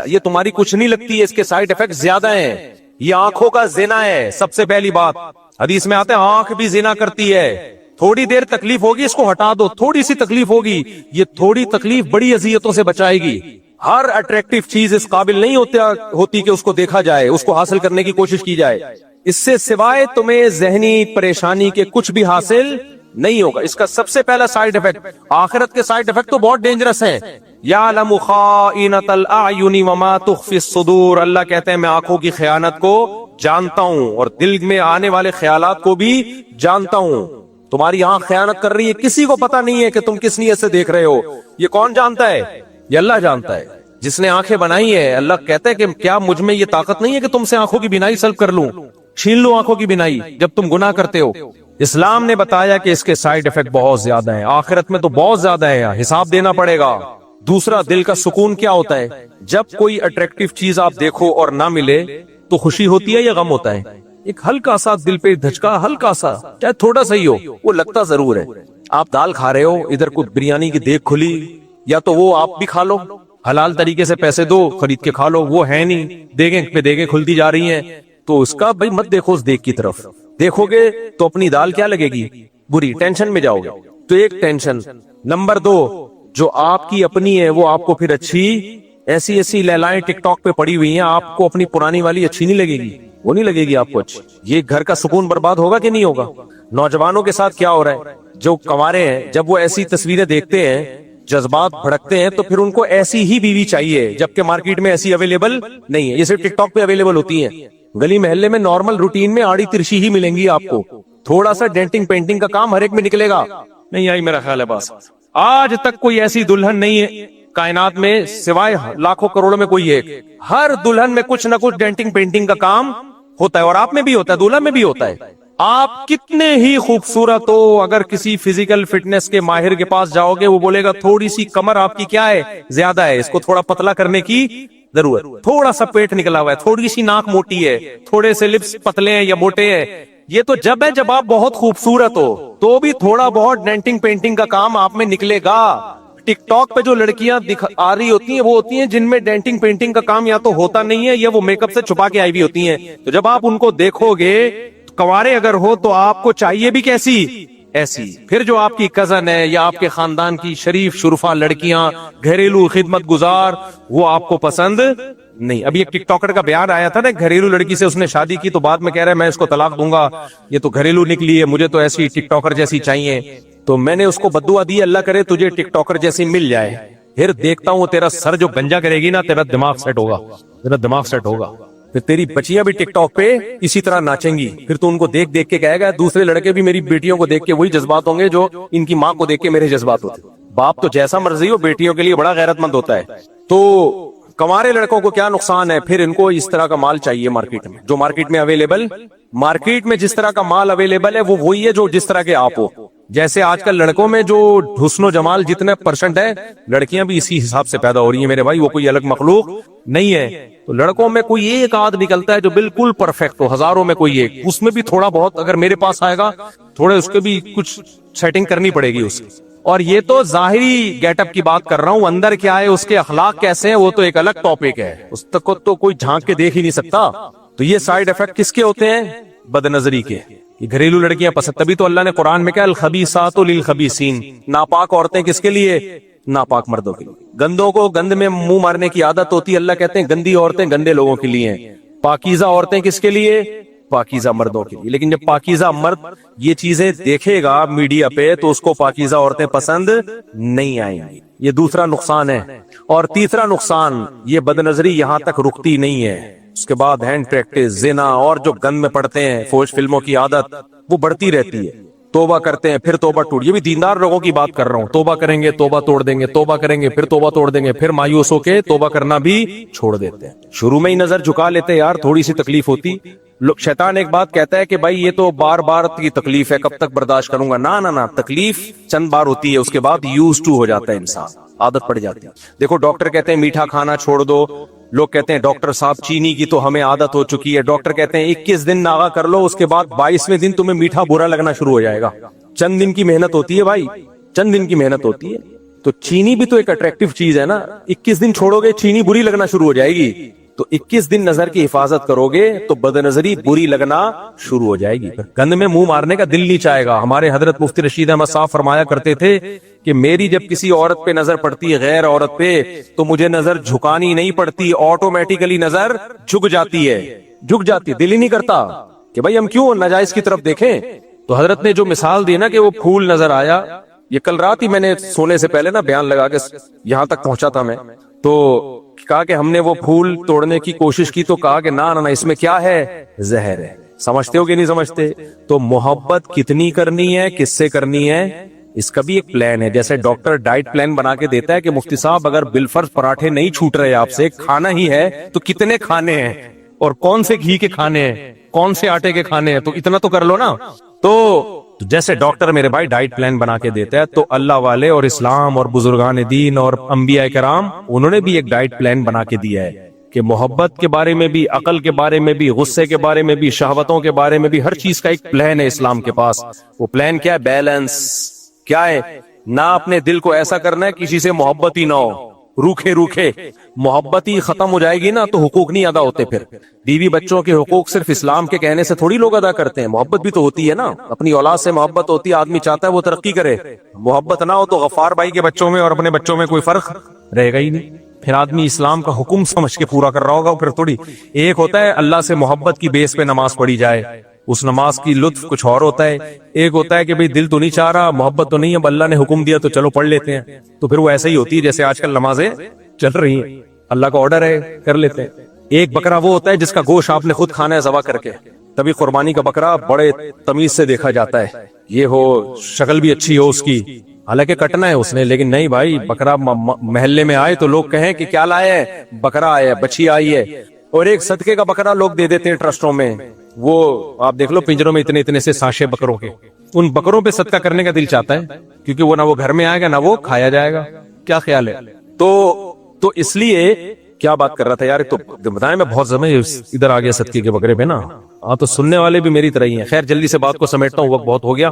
Speaker 1: یہ تمہاری کچھ نہیں لگتی ہے, اس کے سائیڈ افیکٹ زیادہ ہیں. یہ آنکھوں کا زنا ہے. سب سے پہلی بات حدیث میں آتے ہیں آنکھ بھی زنا کرتی ہے. تھوڑی دیر تکلیف ہوگی, اس کو ہٹا دو. تھوڑی سی تکلیف ہوگی, یہ تھوڑی تکلیف بڑی اذیتوں سے بچائے گی. ہر اٹریکٹیو چیز اس قابل نہیں ہوتی کہ اس کو دیکھا جائے, اس کو حاصل کرنے کی کوشش کی جائے. اس سے سوائے تمہیں ذہنی پریشانی کے کچھ بھی حاصل نہیں ہوگا. اس کا سب سے پہلا سائیڈ افیکٹ, آخرت کے سائیڈ افیکٹ تو بہت ڈینجرس ہیں. یعلم خائنۃ الاعین وما تخفی الصدور, اللہ کہتے ہیں میں آنکھوں کی خیانت کو جانتا ہوں اور دل میں آنے والے خیالات کو بھی جانتا ہوں. تمہاری آنکھ خیانت کر رہی ہے, کسی کو پتا نہیں ہے کہ تم کس نیت سے دیکھ رہے ہو. یہ کون جانتا ہے؟ یہ اللہ جانتا ہے, جس نے آنکھیں بنائی ہے. اللہ کہتا ہے کہ کیا مجھ میں یہ طاقت نہیں ہے کہ تم سے آنکھوں کی بینائی سلب کر لوں, چھین لوں آنکھوں کی بینائی جب تم گناہ کرتے ہو. اسلام نے بتایا کہ اس کے سائیڈ افیکٹ بہت زیادہ ہیں, آخرت میں تو بہت زیادہ ہے, حساب دینا پڑے گا. دوسرا, دل کا سکون کیا ہوتا ہے؟ جب کوئی اٹریکٹیو چیز آپ دیکھو اور نہ ملے تو خوشی ہوتی ہے یا غم ہوتا ہے؟ ایک ہلکا سا دل پہ دھچکا, ہلکا سا, چاہے تھوڑا سا ہی ہو, وہ لگتا ضرور ہے. آپ دال کھا رہے ہو, ادھر کوئی بریانی کی دیگ کھلی, یا تو وہ آپ بھی کھا لو, حلال طریقے سے پیسے دو خرید کے کھا لو, وہ ہے نہیں, دیگیں پہ دیگیں کھلتی جا رہی ہیں, تو اس کا بھائی مت دیکھو, اس دیگ کی طرف دیکھو گے تو اپنی دال کیا لگے گی؟ بری, ٹینشن میں جاؤ گے. تو ایک ٹینشن. نمبر 2, جو آپ کی اپنی ہے وہ آپ کو پھر اچھی, ایسی لیلائیں ٹک ٹاک پہ پڑی ہوئی ہیں, آپ کو اپنی پرانی والی اچھی نہیں لگے گی, وہ نہیں لگے گی آپ کو اچھی. یہ گھر کا سکون برباد ہوگا کہ نہیں ہوگا؟ نوجوانوں کے ساتھ کیا ہو رہا ہے, جو کنوارے ہیں جب وہ ایسی تصویریں دیکھتے ہیں, جذبات بھڑکتے ہیں, تو پھر ان کو ایسی ہی بیوی چاہیے, جبکہ مارکیٹ میں ایسی اویلیبل نہیں ہے. یہ صرف ٹک ٹاک پہ اویلیبل ہوتی ہیں. گلی محلے میں نارمل روٹین میں آڑی ترشی ہی ملیں گی آپ کو. تھوڑا سا ڈینٹنگ پینٹنگ کا کام ہر ایک میں نکلے گا. نہیں آئی میرا خیال ہے بس. آج تک کوئی ایسی دلہن نہیں ہے کائنات میں سوائے لاکھوں کروڑوں میں کوئی ایک, ہر دلہن میں کچھ نہ کچھ ڈینٹنگ پینٹنگ کا کام ہوتا ہے, اور آپ میں بھی ہوتا ہے, دلہن میں بھی ہوتا ہے. آپ کتنے ہی خوبصورت ہو, اگر کسی فزیکل فٹنس کے ماہر کے پاس جاؤ گے, وہ بولے گا تھوڑی سی کمر آپ کی کیا ہے, زیادہ ہے, اس کو تھوڑا پتلا کرنے کی ضرورت, تھوڑا سا پیٹ نکلا ہوا ہے, تھوڑی سی ناک موٹی ہے, تھوڑے سے لپس پتلے ہیں یا موٹے ہیں. یہ تو جب ہے جب آپ بہت خوبصورت ہو, تو بھی تھوڑا بہت ڈینٹنگ پینٹنگ کا کام آپ میں نکلے گا. ٹک ٹاک پہ جو لڑکیاں آ رہی ہوتی ہیں وہ ہوتی ہیں جن میں ڈینٹنگ پینٹنگ کا کام یا تو ہوتا نہیں ہے یا وہ میک اپ سے چھپا کے آئی ہوئی ہوتی ہیں. تو جب آپ ان کو دیکھو گے, کنوارے اگر ہو تو آپ کو چاہیے بھی کیسی, ایسی. پھر جو آپ کی کزن ہے یا آپ کے خاندان کی شریف شرفا لڑکیاں, گھریلو خدمت گزار, وہ آپ کو پسند نہیں. ابھی ایک ٹک ٹاکر کا بیان آیا تھا نا, گھریلو لڑکی سے اس نے شادی کی تو بعد میں کہہ رہا ہے میں اس کو طلاق دوں گا, یہ تو گھریلو نکلی ہے, مجھے تو ایسی ٹک ٹاکر جیسی چاہیے. تو میں نے اس کو بددعا دی, اللہ کرے تجھے ٹک ٹاکر جیسی مل جائے. پھر دیکھتا ہوں تیرا سر جو گنجا کرے گی نا, تیرا دماغ سیٹ ہوگا, تیرا دماغ سیٹ ہوگا. پھر تیری بچیاں بھی ٹک ٹاک پہ اسی طرح ناچیں گی. پھر تو ان کو دیکھ دیکھ کے کہے گا دوسرے لڑکے بھی میری بیٹیوں کو دیکھ کے وہی جذبات ہوں گے جو ان کی ماں کو دیکھ کے میرے جذبات ہوتے. باپ تو جیسا مرضی ہو, بیٹیوں کے لیے بڑا غیرت مند ہوتا ہے. تو کنوارے لڑکوں کو کیا نقصان ہے, پھر ان کو اس طرح کا مال چاہیے مارکیٹ میں, جو مارکیٹ میں اویلیبل, مارکیٹ میں جس طرح کا مال اویلیبل ہے وہ وہی ہے جو جس طرح کے آپ ہو. جیسے آج کل لڑکوں میں جو حسن و جمال جتنے پرسنٹ ہے, لڑکیاں بھی اسی حساب سے پیدا ہو رہی ہیں میرے بھائی, وہ کوئی الگ مخلوق نہیں ہے. تو لڑکوں میں کوئی ایک آدھ نکلتا ہے جو بالکل پرفیکٹ ہو, ہزاروں میں کوئی ایک, اس میں بھی تھوڑا بہت اگر میرے پاس آئے گا, تھوڑے اس کے بھی کچھ سیٹنگ کرنی پڑے گی اس کی. اور یہ تو ظاہری گیٹ اپ کی بات کر رہا ہوں, اندر کیا ہے, اس کے اخلاق کیسے ہیں, وہ تو ایک الگ ٹاپک ہے, اس تک کو تو کوئی جھانک کے دیکھ ہی نہیں سکتا. تو یہ سائیڈ افیکٹ کس کے ہوتے ہیں؟ بد نظری کے. یہ گھریلو لڑکیاں پسند, تبھی تو اللہ نے قرآن میں کہا الخبیثات للخبیثین, ناپاک عورتیں کس کے لیے؟ ناپاک مردوں کے لیے. گندوں کو گند میں منہ مارنے کی عادت ہوتی ہے, اللہ کہتے ہیں گندی عورتیں گندے لوگوں کے لیے ہیں. پاکیزہ عورتیں کس کے لیے؟ پاکیزہ مردوں کے لیے. لیکن جب پاکیزہ مرد یہ چیزیں دیکھے گا میڈیا پہ تو اس کو پاکیزہ عورتیں پسند نہیں آئیں گی. یہ دوسرا نقصان ہے. اور تیسرا نقصان, یہ بد نظری یہاں تک رکتی نہیں ہے, اس کے بعد ہینڈ پریکٹس, زنا, اور جو گند میں پڑتے ہیں, فوش فلموں کی عادت, وہ بڑھتی رہتی ہے. توبہ کرتے ہیں پھر توبہ ٹوٹ, یہ بھی دیندار لوگوں کی بات کر رہا ہوں, توبہ کریں گے توبہ توڑ دیں گے, توبہ کریں گے پھر توبہ توڑ دیں گے, پھر مایوس ہو کے توبہ کرنا بھی چھوڑ دیتے ہیں. شروع میں ہی نظر جھکا لیتے یار, تھوڑی سی تکلیف ہوتی. شیطان ایک بات کہتا ہے کہ بھائی یہ تو بار بار کی تکلیف ہے, کب تک برداشت کروں گا. نہ, تکلیف چند بار ہوتی ہے, اس کے بعد یوز ٹو ہو جاتا ہے انسان, عادت پڑ جاتی ہے. دیکھو ڈاکٹر کہتے ہیں میٹھا کھانا چھوڑ دو, لوگ کہتے ہیں ڈاکٹر صاحب چینی کی تو ہمیں عادت ہو چکی ہے. ڈاکٹر کہتے ہیں 21 دن ناغا کر لو, اس کے بعد 22ویں دن تمہیں میٹھا برا لگنا شروع ہو جائے گا. چند دن کی محنت ہوتی ہے بھائی, چند دن کی محنت ہوتی ہے. تو چینی بھی تو ایک اٹریکٹیو چیز ہے نا, 21 دن چھوڑو گے چینی بری لگنا شروع ہو جائے گی. تو 21 دن نظر کی حفاظت کرو گے تو بد نظری بری لگنا شروع ہو جائے گی. گند میں منہ مارنے کا دل نہیں چاہے گا. ہمارے حضرت مفتی رشید احمد صاحب فرمایا کرتے تھے کہ میری جب کسی عورت پہ نظر پڑتی ہے, غیر عورت پہ, تو مجھے نظر جھکانی نہیں پڑتی, آٹومیٹیکلی نظر جھک جاتی ہے, دل ہی نہیں کرتا کہ بھائی ہم کیوں ناجائز کی طرف دیکھیں. تو حضرت نے جو مثال دی نا کہ وہ پھول نظر آیا، یہ کل رات ہی میں نے سونے سے پہلے نا بیان لگا کے یہاں تک پہنچا تھا میں، تو کہا کہ ہم نے وہ پھول توڑنے کی کوشش کی تو کہا کہ نہ اس میں کیا ہے، زہر ہے۔ سمجھتے ہو کہ نہیں سمجھتے؟ تو محبت کتنی کرنی ہے، کس سے کرنی ہے، اس کا بھی ایک پلان ہے۔ جیسے ڈاکٹر ڈائٹ پلان بنا کے دیتا ہے کہ مفتی صاحب اگر بالفرض پراٹھے نہیں چھوٹ رہے آپ سے، کھانا ہی ہے تو کتنے کھانے ہیں اور کون سے گھی کے کھانے ہیں، کون سے آٹے کے کھانے ہیں، تو اتنا تو کر لو نا۔ تو جیسے ڈاکٹر میرے بھائی ڈائٹ پلان بنا کے دیتا ہے، تو اللہ والے اور اسلام اور بزرگان دین اور انبیاء کرام انہوں نے بھی ایک ڈائٹ پلان بنا کے دیا ہے کہ محبت کے بارے میں بھی، عقل کے بارے میں بھی، غصے کے بارے میں بھی، شہوتوں کے بارے میں بھی، ہر چیز کا ایک پلان ہے اسلام کے پاس۔ وہ پلان کیا ہے؟ بیلنس۔ کیا ہے؟ نہ اپنے دل کو ایسا کرنا ہے کسی سے محبت ہی نہ ہو، روکھے روکھے۔ محبت ہی ختم ہو جائے گی نا تو حقوق نہیں ادا ہوتے۔ پھر بیوی بچوں کے حقوق صرف اسلام کے کہنے سے تھوڑی لوگ ادا کرتے ہیں، محبت بھی تو ہوتی ہے نا، اپنی اولاد سے محبت ہوتی ہے، آدمی چاہتا ہے وہ ترقی کرے۔ محبت نہ ہو تو غفار بھائی کے بچوں میں اور اپنے بچوں میں کوئی فرق رہے گا ہی نہیں۔ پھر آدمی اسلام کا حکم سمجھ کے پورا کر رہا ہوگا، پھر تھوڑی۔ ایک ہوتا ہے اللہ سے محبت کی بیس پہ نماز پڑھی جائے، اس نماز کی لطف کچھ اور ہوتا ہے۔ ایک ہوتا ہے کہ بھئی دل تو نہیں چاہ رہا، محبت تو نہیں ہے، اب اللہ نے حکم دیا تو چلو پڑھ لیتے ہیں، تو پھر وہ ایسا ہی ہوتی ہے جیسے آج کل نمازیں چل رہی ہیں، اللہ کا آرڈر ہے کر لیتے ہیں۔ ایک بکرا وہ ہوتا ہے جس کا گوشت آپ نے خود کھانا ہے ذبح کر کے، تبھی قربانی کا بکرا بڑے تمیز سے دیکھا جاتا ہے، یہ ہو شکل بھی اچھی ہو اس کی، حالانکہ کٹنا ہے اس نے، لیکن نہیں بھائی، بکرا محلے میں آئے تو لوگ کہیں کہ کیا لائے ہیں، بکرا آیا، بچی آئی ہے۔ اور ایک صدقے کا بکرا لوگ دے دیتے ہیں ٹرسٹوں میں، وہ آپ دیکھ لو پنجروں میں اتنے اتنے سے سانشے بکروں کے، ان بکروں پہ صدقہ کرنے کا دل چاہتا ہے کیونکہ وہ نہ وہ گھر میں آئے گا نہ وہ کھایا جائے گا۔ کیا خیال ہے؟ تو اس لیے کیا بات کر رہا تھا یار، تو بتائیں، میں بہت زمین ادھر آ گیا صدقے کے بکرے پہ نا، تو سننے والے بھی میری طرح ہی ہیں۔ خیر جلدی سے بات کو سمیٹتا ہوں، وقت بہت ہو گیا۔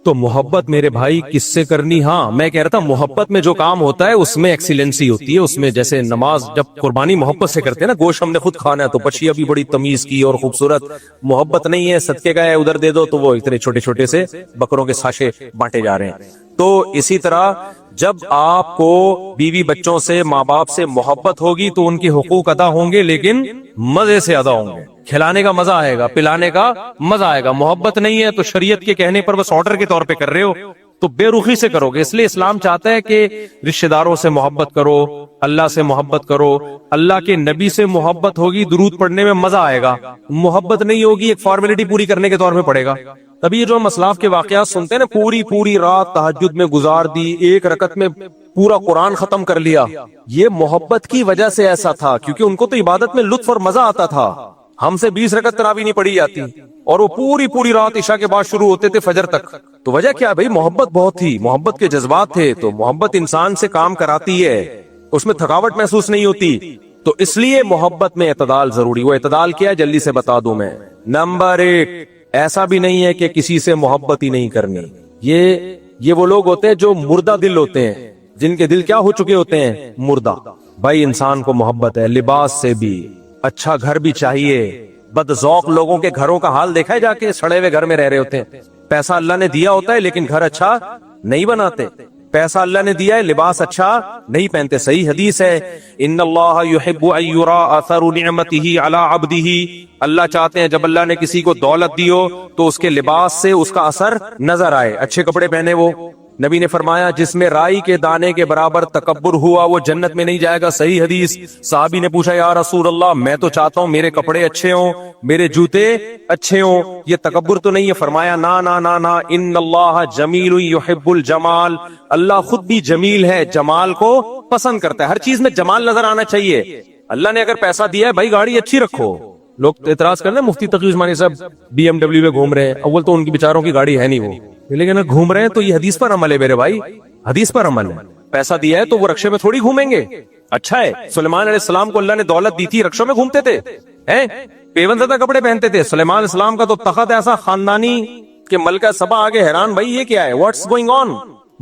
Speaker 1: تو محبت میرے بھائی کس سے کرنی؟ ہاں میں کہہ رہا تھا محبت میں جو کام ہوتا ہے اس میں ایکسیلنسی ہوتی ہے، اس میں جیسے نماز جب قربانی محبت سے کرتے ہیں نا، گوشت ہم نے خود کھانا ہے تو بچیاں بھی بڑی تمیز کی اور خوبصورت، محبت نہیں ہے صدقے کا ہے ادھر دے دو تو وہ اتنے چھوٹے چھوٹے سے بکروں کے ساشے بانٹے جا رہے ہیں۔ تو اسی طرح جب آپ کو بیوی بچوں سے، ماں باپ سے محبت ہوگی تو ان کے حقوق ادا ہوں گے، لیکن مزے سے ادا ہوں گے، کھلانے کا مزہ آئے گا، پلانے کا مزہ آئے گا۔ محبت نہیں ہے تو شریعت کے کہنے پر بس آرڈر کے طور پہ کر رہے ہو تو بے رخی سے کرو گے۔ اس لیے اسلام چاہتا ہے کہ رشتہ داروں سے محبت کرو، اللہ سے محبت کرو، اللہ کے نبی سے محبت ہوگی، درود پڑھنے میں مزہ آئے گا۔ محبت نہیں ہوگی ایک فارمیلٹی پوری کرنے کے طور پہ پڑے گا۔ تبھی یہ جو ہم اسلاف کے واقعات سنتے ہیں نا، پوری رات تہجد میں گزار دی، ایک رکعت میں پورا قرآن ختم کر لیا، یہ محبت کی وجہ سے ایسا تھا، کیونکہ ان کو تو عبادت میں لطف اور مزہ آتا تھا۔ ہم سے 20 رکعت تراویح نہیں پڑھی جاتی اور وہ پوری رات عشاء کے بعد شروع ہوتے تھے فجر تک۔ تو وجہ کیا بھائی؟ محبت بہت تھی، محبت کے جذبات تھے۔ تو محبت انسان سے کام کراتی ہے، اس میں تھکاوٹ محسوس نہیں ہوتی۔ تو اس لیے محبت میں اعتدال ضروری۔ وہ اعتدال کیا ہے جلدی سے بتا دوں میں۔ نمبر 1، ایسا بھی نہیں ہے کہ کسی سے محبت ہی نہیں کرنی۔ یہ وہ لوگ ہوتے ہیں جو مردہ دل ہوتے ہیں، جن کے دل کیا ہو چکے ہوتے ہیں؟ مردہ۔ بھائی انسان کو محبت ہے، لباس سے بھی، اچھا گھر بھی چاہیے۔ بد ذوق لوگوں کے گھروں کا حال دیکھا ہے، جا کے سڑے ہوئے گھر میں رہ رہے ہوتے ہیں۔ پیسہ اللہ نے دیا ہوتا ہے لیکن گھر اچھا نہیں بناتے، پیسہ اللہ نے دیا ہے لباس اچھا نہیں پہنتے۔ صحیح حدیث ہے، ان اللہ یحب ان یرا اثر نعمته علی عبده، اللہ چاہتے ہیں جب اللہ نے کسی کو دولت دی ہو تو اس کے لباس سے اس کا اثر نظر آئے، اچھے کپڑے پہنے وہ۔ نبی نے فرمایا جس میں رائی کے دانے کے برابر تکبر ہوا وہ جنت میں نہیں جائے گا۔ صحیح حدیث۔ صحابی نے پوچھا یا رسول اللہ میں تو چاہتا ہوں میرے کپڑے اچھے ہوں، میرے جوتے اچھے ہوں، یہ تکبر تو نہیں ہے؟ فرمایا نا نا نا نا، ان اللہ جمیل یحب الجمال، اللہ خود بھی جمیل ہے، جمال کو پسند کرتا ہے، ہر چیز میں جمال نظر آنا چاہیے۔ اللہ نے اگر پیسہ دیا ہے بھائی گاڑی اچھی رکھو۔ لوگ اعتراض کرتے ہیں مفتی تقی عثمانی صاحب بی ایم ڈبلیو میں گھوم رہے ہیں، اول تو ان کی بیچاروں کی گاڑی ہے نہیں وہ، لیکن اگر گھوم رہے ہیں تو یہ حدیث پر عمل ہے میرے بھائی، حدیث پر عمل ہے۔ پیسہ دیا ہے تو وہ رکشے میں تھوڑی گھومیں گے، اچھا ہے۔ سلیمان علیہ السلام کو اللہ نے دولت دی تھی، رکشوں میں گھومتے تھے، پیون زدہ کپڑے پہنتے تھے۔ سلیمان علیہ السلام کا تو تخت ایسا خاندانی کہ ملکہ سبا آگے حیران، بھائی یہ کیا ہے، واٹس گوئنگ آن۔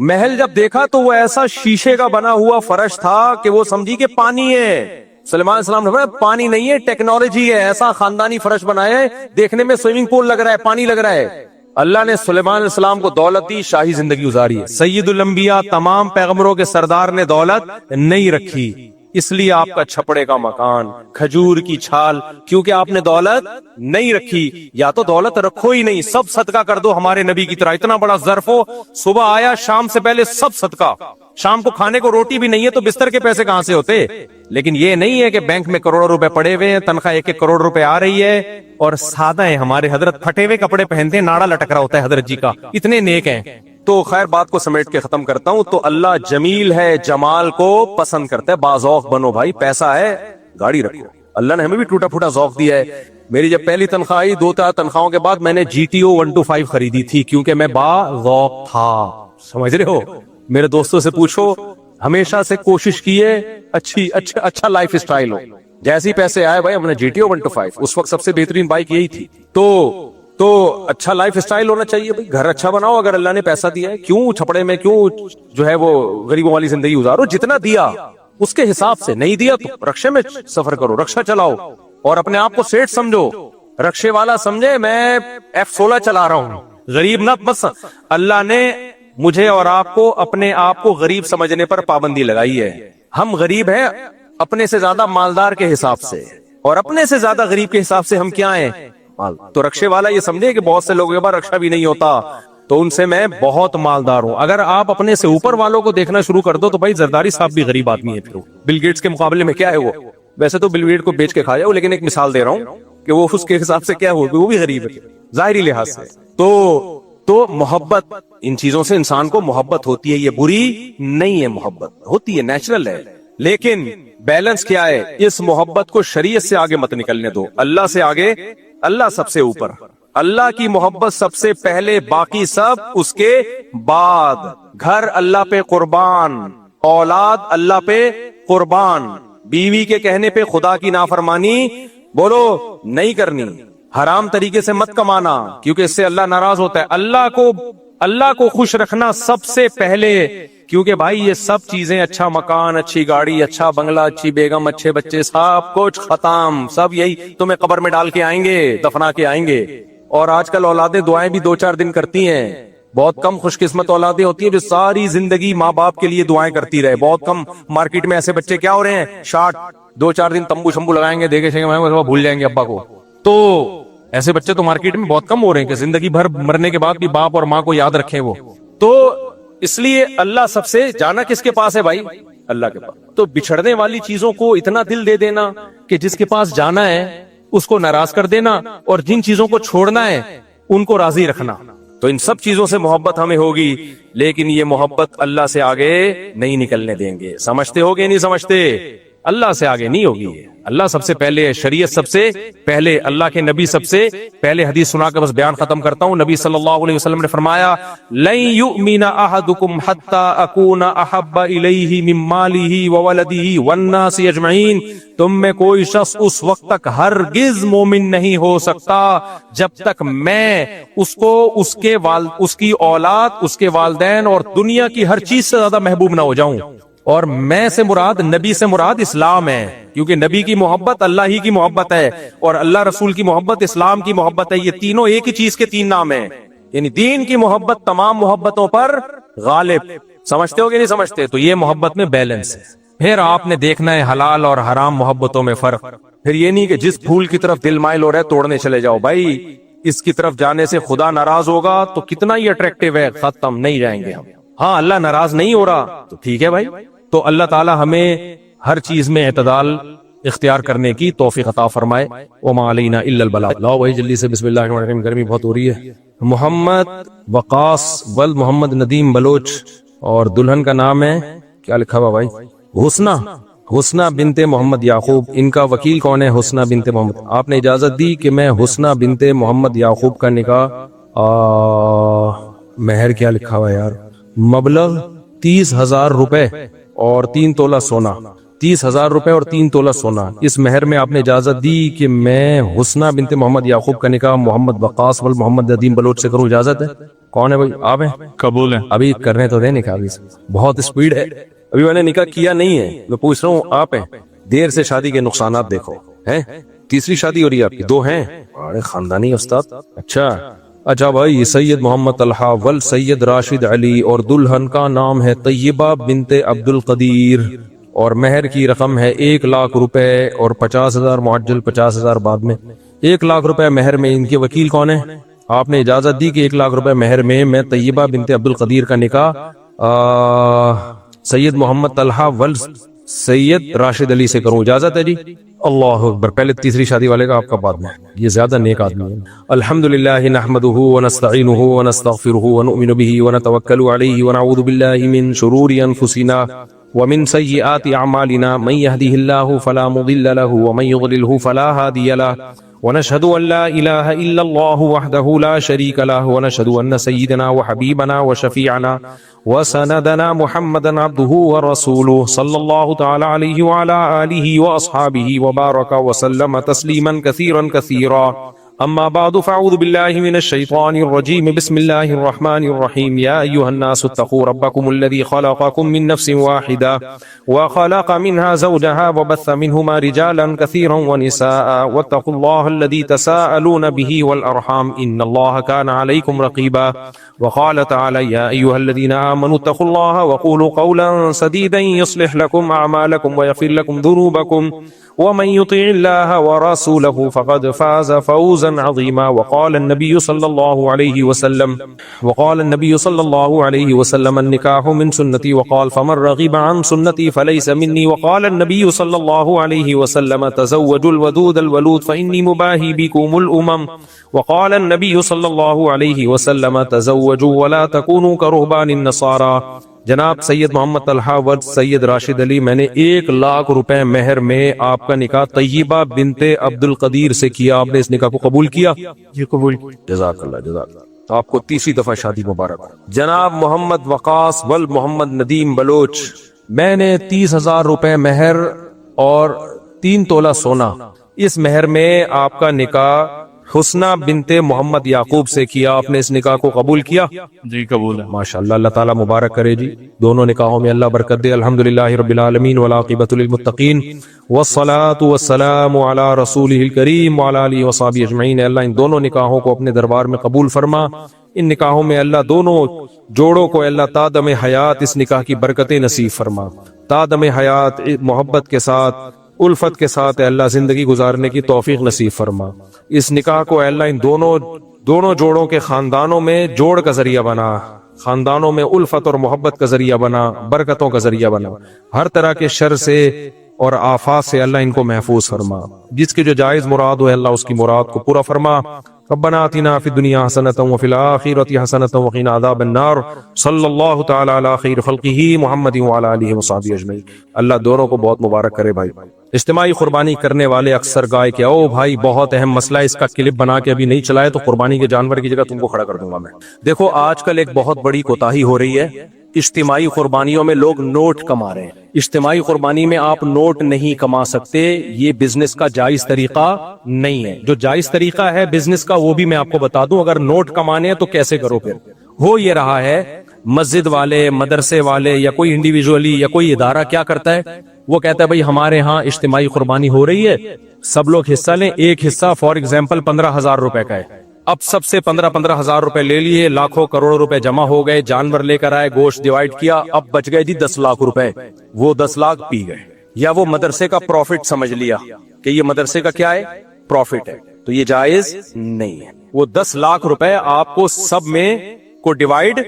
Speaker 1: محل جب دیکھا تو وہ ایسا شیشے کا بنا ہوا فرش تھا کہ وہ سمجھی کہ پانی ہے۔ سلیمان علیہ السلام نے فرمایا پانی نہیں ہے، ٹیکنالوجی ہے، ایسا خاندانی فرش بنایا ہے دیکھنے میں سوئمنگ پول لگ رہا ہے، پانی لگ رہا ہے۔ اللہ نے سلیمان علیہ السلام کو دولت دی، شاہی زندگی گزاری ہے۔ سید الانبیاء تمام پیغمبروں کے سردار نے دولت نہیں رکھی، اس لیے آپ کا چھپڑے کا مکان، کھجور کی چھال، کیونکہ آپ نے دولت نہیں رکھی. یا تو دولت رکھو ہی نہیں، سب صدقہ کر دو ہمارے نبی کی طرح. اتنا بڑا ظرف ہو، صبح آیا شام سے پہلے سب صدقہ. شام کو کھانے کو روٹی بھی نہیں ہے تو بستر کے پیسے کہاں سے ہوتے؟ لیکن یہ نہیں ہے کہ بینک میں کروڑوں روپے پڑے ہوئے ہیں، تنخواہ 1-1 کروڑ روپے آ رہی ہے اور سادہ ہیں. ہمارے حضرت پھٹے ہوئے کپڑے پہنتے ہیں، ناڑا لٹک رہا ہوتا ہے حضرت جی کا، اتنے نیک ہیں. تو خیر بات کو سمیٹ کے ختم کرتا ہوں. تو اللہ جمیل ہے، جمال کو پسند کرتا ہے. باذوق بنو بھائی، پیسہ ہے گاڑی رکھو. اللہ نے ہمیں بھی ٹوٹا پھوٹا ذوق دیا ہے. میری جب پہلی تنخواہ آئی 2-4 تنخواہوں کے بعد میں نے GTO 125 خریدی تھی، کیونکہ میں باذوق تھا. سمجھ رہے ہو؟ میرے دوستوں سے پوچھو، ہمیشہ سے کوشش کیے اچھا لائف اسٹائل ہو. جیسے ہی پیسے آئے بھائی ہم نے GTO 125، اس وقت سب سے بہترین بائک یہی تھی. تو اچھا لائف اسٹائل ہونا چاہیے بھائی. گھر اچھا بناؤ، اگر اللہ نے پیسہ دیا ہے کیوں چھپڑے میں، کیوں جو ہے وہ غریبوں والی زندگی گزارو. جتنا دیا اس کے حساب سے، نہیں دیا تو رکشے میں سفر کرو، رکشہ چلاؤ اور اپنے آپ کو سیٹ سمجھو. رکشے والا سمجھے میں F16 چلا رہا ہوں. غریب نہ بس. اللہ نے مجھے اور آپ کو اپنے آپ کو غریب سمجھنے پر پابندی لگائی ہے. ہم غریب ہیں اپنے سے زیادہ مالدار کے حساب سے، اور اپنے سے زیادہ غریب کے حساب سے ہم کیا ہیں؟ تو رکشے والا یہ سمجھے کہ بہت سے لوگوں کے پاس رکشہ بھی نہیں ہوتا، تو ان سے میں بہت مالدار ہوں. اگر آپ اپنے سے اوپر والوں کو دیکھنا شروع کر دو تو بھائی زرداری صاحب بھی غریب آدمی ہے. پھر بل گیٹس کے مقابلے میں کیا ہے وہ؟ ویسے تو بل گیٹ کو بیچ کے کھایا ہو، لیکن ایک مثال دے رہا ہوں کہ وہ اس کے حساب سے کیا وہ بھی غریب ہے ظاہری لحاظ سے. تو محبت، ان چیزوں سے انسان کو محبت ہوتی ہے. یہ بری نہیں ہے، محبت ہوتی ہے، نیچرل ہے. لیکن بیلنس کیا ہے؟ اس محبت کو شریعت سے آگے مت نکلنے دو. اللہ سے آگے، اللہ سب سے اوپر. اللہ کی محبت سب سے پہلے، باقی سب اس کے بعد. گھر اللہ پہ قربان، اولاد اللہ پہ قربان. بیوی کے کہنے پہ خدا کی نافرمانی بولو نہیں کرنی. حرام طریقے سے مت کمانا، کیونکہ اس سے اللہ ناراض ہوتا ہے. اللہ کو خوش رکھنا سب سے پہلے، کیونکہ بھائی یہ سب چیزیں، اچھا مکان، اچھی گاڑی، اچھا بنگلہ، اچھی بیگم، اچھے بچے، سب کچھ ختم. سب یہی تمہیں قبر میں ڈال کے آئیں گے، دفنا کے آئیں گے. اور آج کل اولادیں دعائیں بھی 2-4 دن کرتی ہیں. بہت کم خوش قسمت اولادیں ہوتی ہیں جو ساری زندگی ماں باپ کے لیے دعائیں کرتی رہے. بہت کم مارکیٹ میں ایسے بچے کیا ہو رہے ہیں، شارٹ 2-4 دن تمبو شمبو لگائیں گے، دیکھے بھول جائیں گے ابا کو. تو ایسے بچے تو مارکیٹ میں بہت کم ہو رہے ہیں کہ زندگی بھر مرنے کے بعد بھی باپ اور ماں کو یاد رکھیں وہ. تو اس لیے اللہ سب سے، جانا کس کے پاس ہے بھائی؟ اللہ کے پاس. تو بچھڑنے والی چیزوں کو اتنا دل دے دینا کہ جس کے پاس جانا ہے اس کو ناراض کر دینا، اور جن چیزوں کو چھوڑنا ہے ان کو راضی رکھنا. تو ان سب چیزوں سے محبت ہمیں ہوگی، لیکن یہ محبت اللہ سے آگے نہیں نکلنے دیں گے. سمجھتے ہو گے نہیں سمجھتے؟ اللہ سے آگے نہیں ہوگی. اللہ سب سے پہلے ہے، شریعت سب سے پہلے، اللہ کے نبی سب سے پہلے. حدیث سنا کے بس بیان ختم کرتا ہوں. نبی صلی اللہ علیہ وسلم نے فرمایا، لن یؤمن احدکم حتی اکون احب الیہ من مالہ وولدہ والناس اجمعین. تم میں کوئی شخص اس وقت تک ہرگز مومن نہیں ہو سکتا جب تک میں اس کو، اس کی اولاد، اس کے والدین اور دنیا کی ہر چیز سے زیادہ محبوب نہ ہو جاؤں. اور میں سے مراد، نبی سے مراد اسلام ہے، کیونکہ نبی کی محبت اللہ ہی کی محبت ہے، اور اللہ رسول کی محبت اسلام کی محبت ہے. یہ تینوں ایک ہی چیز کے 3 نام ہیں. یعنی دین کی محبت تمام محبتوں پر غالب. سمجھتے ہو کہ نہیں سمجھتے؟ تو یہ محبت میں بیلنس ہے. پھر آپ نے دیکھنا ہے حلال اور حرام محبتوں میں فرق. پھر یہ نہیں کہ جس پھول کی طرف دل مائل ہو رہا ہے توڑنے چلے جاؤ. بھائی اس کی طرف جانے سے خدا ناراض ہوگا تو کتنا ہی اٹریکٹیو ہے، ختم، نہیں جائیں گے ہم. ہاں اللہ ناراض نہیں ہو رہا تو ٹھیک ہے بھائی. تو اللہ تعالی ہمیں ہر چیز میں اعتدال اختیار کرنے کی توفیق عطا فرمائے. وما علینا الا البلاغ. لاؤ بھائی جلدی سے، بسم اللہ الرحمن الرحیم، گرمی بہت ہو رہی ہے. محمد وقاص ولد محمد ندیم بلوچ، اور دلہن کا نام ہے کیا لکھا ہوا بھائی؟ حسنہ بنت محمد یعقوب. ان کا وکیل کون ہے؟ حسنہ بنت محمد. آپ نے اجازت دی کہ میں حسنہ بنت محمد یعقوب کا نکاح، مہر کیا لکھا ہوا یار؟ مبلغ 30,000 روپے اور 3 تولہ سونا. 30,000 روپے اور 3 تولہ سونا. اس مہر میں آپ نے اجازت دی کہ میں حسنہ بنت محمد یعقوب کا نکاح محمد وقاص ول محمد ندیم بلوچ سے کروں. اجازت ہے؟ کون ہے بھائی؟ آپ ہیں؟ قبول ہے. ابھی کرنے تو دیں نکاح، ابھی بہت اسپیڈ ہے، ابھی میں نے نکاح کیا نہیں ہے. میں پوچھ رہا ہوں آپ ہیں؟ دیر سے شادی کے نقصانات دیکھو ہیں. تیسری شادی ہو رہی ہے آپ کی؟ 2 ہیں. بڑے خاندانی استاد. اچھا بھائی، سید محمد طلحہ ول سید راشد علی، اور دلہن کا نام ہے طیبہ بنت عبد القدیر، اور مہر کی رقم ہے 1,00,000 روپے اور 50,000 معجل 50,000 بعد میں. 1,00,000 روپے مہر میں. ان کے وکیل کون ہیں؟ آپ نے اجازت دی کہ 1,00,000 روپے مہر میں طیبہ بنت عبد القدیر کا نکاح سید محمد طلحہ ول سید راشد علی سے کروں. اجازت ہے جی؟ اللہ اکبر. پہلے تیسری شادی والے کا آپ کا بعد میں. یہ زیادہ نیک آدمی ہے. الحمدللہ نحمده ونستعینه ونستغفره ونؤمن به ونتوکل علیہ ونعوذ باللہ من شرور انفسنا ومن سیئات اعمالنا من يهده الله فلا مضل له ومن يضلله فلا هادي له ونشهد أن لا إله إلا الله وحده لا شريك له ونشهد أن سيدنا وحبيبنا وشفيعنا وسندنا محمدا عبده ورسوله صلى الله تعالى عليه وعلى آله وأصحابه وبارك وسلم تسليما كثيرا كثيرا. أما بعد فأعوذ بالله من الشيطان الرجيم. بسم الله الرحمن الرحيم. يا أيها الناس اتقوا ربكم الذي خلقكم من نفس واحدة وخلق منها زوجها وبث منهما رجالا كثيرا ونساء واتقوا الله الذي تساءلون به والأرحام إن الله كان عليكم رقيبا. وقال تعالى يا أيها الذين آمنوا اتقوا الله وقولوا قولا سديدا يصلح لكم أعمالكم ويغفر لكم ذنوبكم ومن يطع الله ورسوله فقد فاز فوزا عظيما. وقال النبي صلى الله عليه وسلم النكاح من سنتي وقال فمن رغب عن سنتي فليس مني. وقال النبي صلى الله عليه وسلم تزوجوا الودود الولود فإني مباهي بكم الأمم. وقال النبي صلى الله عليه وسلم تزوجوا ولا تكونوا كرهبان النصارى. جناب سید محمد طلحہ ود سید راشد علی، میں نے 1,00,000 روپے مہر میں آپ کا نکاح طیبہ بنت عبد القدیر سے کیا. آپ نے اس نکاح کو قبول کیا؟
Speaker 2: جی قبول.
Speaker 1: جزاک اللہ جزاک اللہ. آپ کو تیسری دفعہ شادی مبارک. جناب محمد وقاص ول محمد ندیم بلوچ، میں نے 30,000 روپے مہر اور 3 تولہ سونا. اس مہر میں آپ کا نکاح حسنہ بنت محمد یعقوب سے کیا. آپ نے اس نکاح کو قبول کیا؟
Speaker 2: جی قبول ہے.
Speaker 1: ماشاءاللہ. اللہ تعالیٰ مبارک کرے جی. دونوں نکاحوں میں اللہ برکت دے. الحمدللہ رب العالمین والعاقبۃ للمتقین والصلاۃ والسلام علی رسولہ الکریم وعلی آلہ وصحبہ اجمعین. اللہ ان دونوں نکاحوں کو اپنے دربار میں قبول فرما. ان نکاحوں میں اللہ دونوں جوڑوں کو اللہ تا دم حیات اس نکاح کی برکتیں نصیب فرما. تا دم حیات محبت کے ساتھ الفت کے ساتھ اللہ زندگی گزارنے کی توفیق نصیب فرما. اس نکاح کو اللہ ان دونوں جوڑوں کے خاندانوں میں جوڑ کا ذریعہ بنا، خاندانوں میں الفت اور محبت کا ذریعہ بنا، برکتوں کا ذریعہ بنا. ہر طرح کے شر سے اور آفات سے اللہ ان کو محفوظ فرما. جس کی جو جائز مراد ہو اللہ اس کی مراد کو پورا فرما. ربنا آتنا فی الدنیا حسنۃ وفی الآخرۃ حسنۃ وقنا عذاب النار. صلی اللہ تعالی علی خیر خلقہ محمد وعلی آلہ وصحبہ اجمعین. اللہ دونوں کو بہت مبارک کرے. بھائی اجتماعی قربانی کرنے والے اکثر گائے کہ او بھائی بہت اہم مسئلہ ہے، اس کا کلپ بنا کے ابھی نہیں چلائے تو قربانی کے جانور کی جگہ تم کو کھڑا کر دوں گا میں. دیکھو آج کل ایک بہت بڑی کوتاہی ہو رہی ہے. اجتماعی قربانیوں میں لوگ نوٹ کما رہے ہیں. اجتماعی قربانی میں آپ نوٹ نہیں کما سکتے. یہ بزنس کا جائز طریقہ نہیں ہے. جو جائز طریقہ ہے بزنس کا وہ بھی میں آپ کو بتا دوں. اگر نوٹ کمانے ہیں تو کیسے کرو. پھر ہو یہ رہا ہے مسجد والے، مدرسے والے یا کوئی انڈیویجولی یا کوئی ادارہ کیا کرتا ہے، وہ کہتا ہے بھائی ہمارے ہاں اجتماعی قربانی ہو رہی ہے، سب لوگ حصہ لیں. ایک حصہ فار ایگزامپل 15,000 روپے کا ہے. اب سب سے 15,000 روپے لے لیے، لاکھوں کروڑوں روپے جمع ہو گئے، جانور لے کر آئے، گوشت ڈیوائیڈ کیا، اب بچ گئے جی 10 لاکھ روپے. وہ 10 لاکھ پی گئے. یا وہ مدرسے کا پروفٹ سمجھ لیا کہ یہ مدرسے کا کیا ہے، پروفٹ ہے، تو یہ جائز نہیں ہے. وہ 10 لاکھ روپے آپ کو سب میں کو ڈیوائیڈ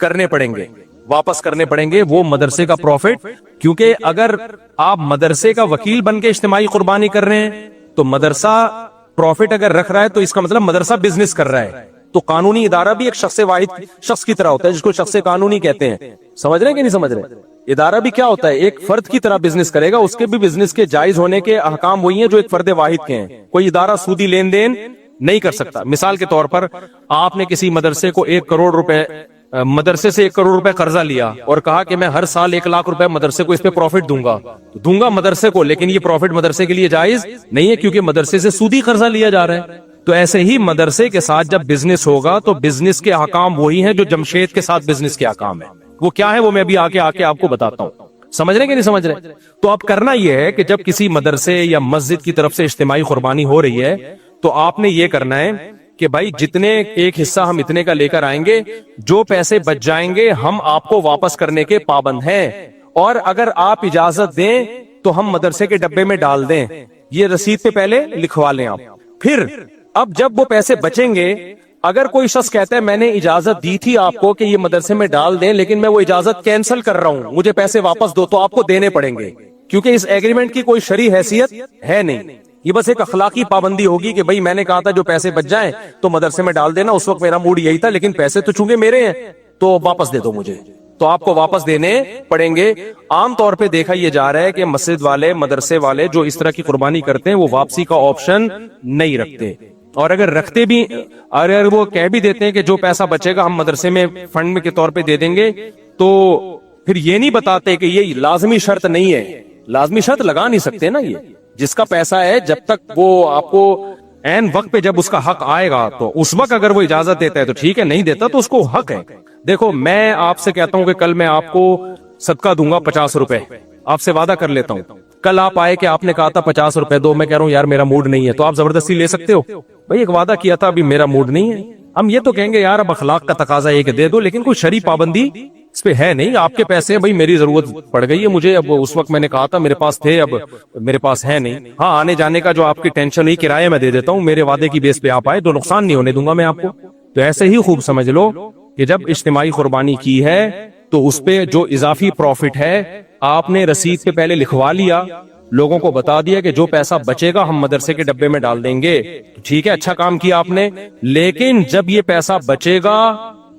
Speaker 1: کرنے پڑیں گے، واپس کرنے پڑیں گے وہ مدرسے کا پروفٹ. کیونکہ اگر آپ مدرسے کا وکیل بن کے اجتماعی قربانی کر رہے ہیں تو مدرسہ پروفٹ اگر رکھ رہا ہے تو اس کا مطلب مدرسہ بزنس کر رہا ہے. تو قانونی ادارہ بھی ایک شخص واحد شخص کی طرح ہوتا ہے، جس کو شخص قانونی کہتے ہیں. سمجھ رہے ہیں کہ نہیں سمجھ رہے؟ ادارہ بھی کیا ہوتا ہے، ایک فرد کی طرح بزنس کرے گا. اس کے بھی بزنس کے جائز ہونے کے احکام وہی ہیں جو ایک فرد واحد کے ہیں. کوئی ادارہ سودی لین دین نہیں کر سکتا. مثال کے طور پر آپ نے کسی مدرسے کو 1 کروڑ روپے مدرسے سے 1 کروڑ روپے قرضہ لیا اور کہا کہ میں ہر سال 1 لاکھ روپے مدرسے کو اس پہ پروفٹ دوں گا مدرسے کو، لیکن یہ پروفٹ مدرسے کے لیے جائز نہیں ہے کیونکہ مدرسے سے سودی قرضہ لیا جا رہا ہے. تو ایسے ہی مدرسے کے ساتھ جب بزنس ہوگا تو بزنس کے احکام وہی ہیں جو جمشید کے ساتھ بزنس کے احکام ہیں. وہ کیا ہے وہ میں ابھی آ کے آپ کو بتاتا ہوں. سمجھ رہے کہ نہیں سمجھ رہے؟ تو اب کرنا یہ ہے کہ جب کسی مدرسے یا مسجد کی طرف سے اجتماعی قربانی ہو رہی ہے تو آپ نے یہ کرنا ہے کہ بھائی جتنے ایک حصہ ہم اتنے کا لے کر آئیں گے، جو پیسے بچ جائیں گے ہم آپ کو واپس کرنے کے پابند ہیں.
Speaker 2: اور اگر آپ اجازت دیں تو ہم مدرسے کے ڈبے میں ڈال دیں. یہ رسید پہ پہلے لکھوا لیں آپ. پھر اب جب وہ پیسے بچیں گے، اگر کوئی شخص کہتا ہے میں نے اجازت دی تھی آپ کو کہ یہ مدرسے میں ڈال دیں، لیکن میں وہ اجازت کینسل کر رہا ہوں، مجھے پیسے واپس دو، تو آپ کو دینے پڑیں گے، کیونکہ اس ایگریمنٹ کی کوئی شرعی حیثیت ہے نہیں. یہ بس ایک اخلاقی پابندی ہوگی کہ بھائی میں نے کہا تھا جو پیسے بچ جائیں تو مدرسے میں ڈال دینا، اس وقت میرا موڈ یہی تھا، لیکن پیسے تو چونکہ میرے ہیں تو واپس دے دو مجھے، تو آپ کو واپس دینے پڑیں گے. عام طور پہ دیکھا یہ جا رہا ہے کہ مسجد والے، مدرسے والے جو اس طرح کی قربانی کرتے ہیں وہ واپسی کا آپشن نہیں رکھتے، اور اگر رکھتے بھی، اگر وہ کہہ بھی دیتے ہیں کہ جو پیسہ بچے گا ہم مدرسے میں فنڈ کے طور پہ دے دیں گے، تو پھر یہ نہیں بتاتے کہ یہ لازمی شرط نہیں ہے. لازمی شرط لگا نہیں سکتے نا. یہ جس کا پیسہ ہے جب تک وہ آپ کو عین وقت پہ جب اس کا حق آئے گا تو اس وقت اگر وہ اجازت دیتا ہے تو ٹھیک ہے، نہیں دیتا تو اس کو حق ہے. دیکھو میں آپ سے کہتا ہوں کہ کل میں آپ کو صدقہ دوں گا 50 روپے، آپ سے وعدہ کر لیتا ہوں. کل آپ آئے کہ آپ نے کہا تھا 50 روپے دو، میں کہہ رہا ہوں یار میرا موڈ نہیں ہے، تو آپ زبردستی لے سکتے ہو؟ بھائی ایک وعدہ کیا تھا، ابھی میرا موڈ نہیں ہے. ہم یہ تو کہیں گے یار اب اخلاق کا تقاضا یہ کہ دے دو، لیکن کوئی شرعی پابندی اس پہ ہے نہیں. آپ کے پیسے ہیں بھائی، میری ضرورت پڑ گئی ہے مجھے، اب اس وقت میں نے کہا تھا میرے پاس تھے، اب میرے پاس ہے نہیں. ہاں آنے جانے کا جو آپ کی ٹینشن ہوئی کرایہ میں دے دیتا ہوں، میرے وعدے کی بیس پہ آپ آئے تو نقصان نہیں ہونے دوں گا میں آپ کو. تو ایسے ہی خوب سمجھ لو کہ جب اجتماعی قربانی کی ہے تو اس پہ جو اضافی پروفٹ ہے آپ نے رسید پہ پہلے لکھوا لیا، لوگوں کو بتا دیا کہ جو پیسہ بچے گا ہم مدرسے کے ڈبے میں ڈال دیں گے. ٹھیک ہے، اچھا کام کیا آپ نے. لیکن جب یہ پیسہ بچے گا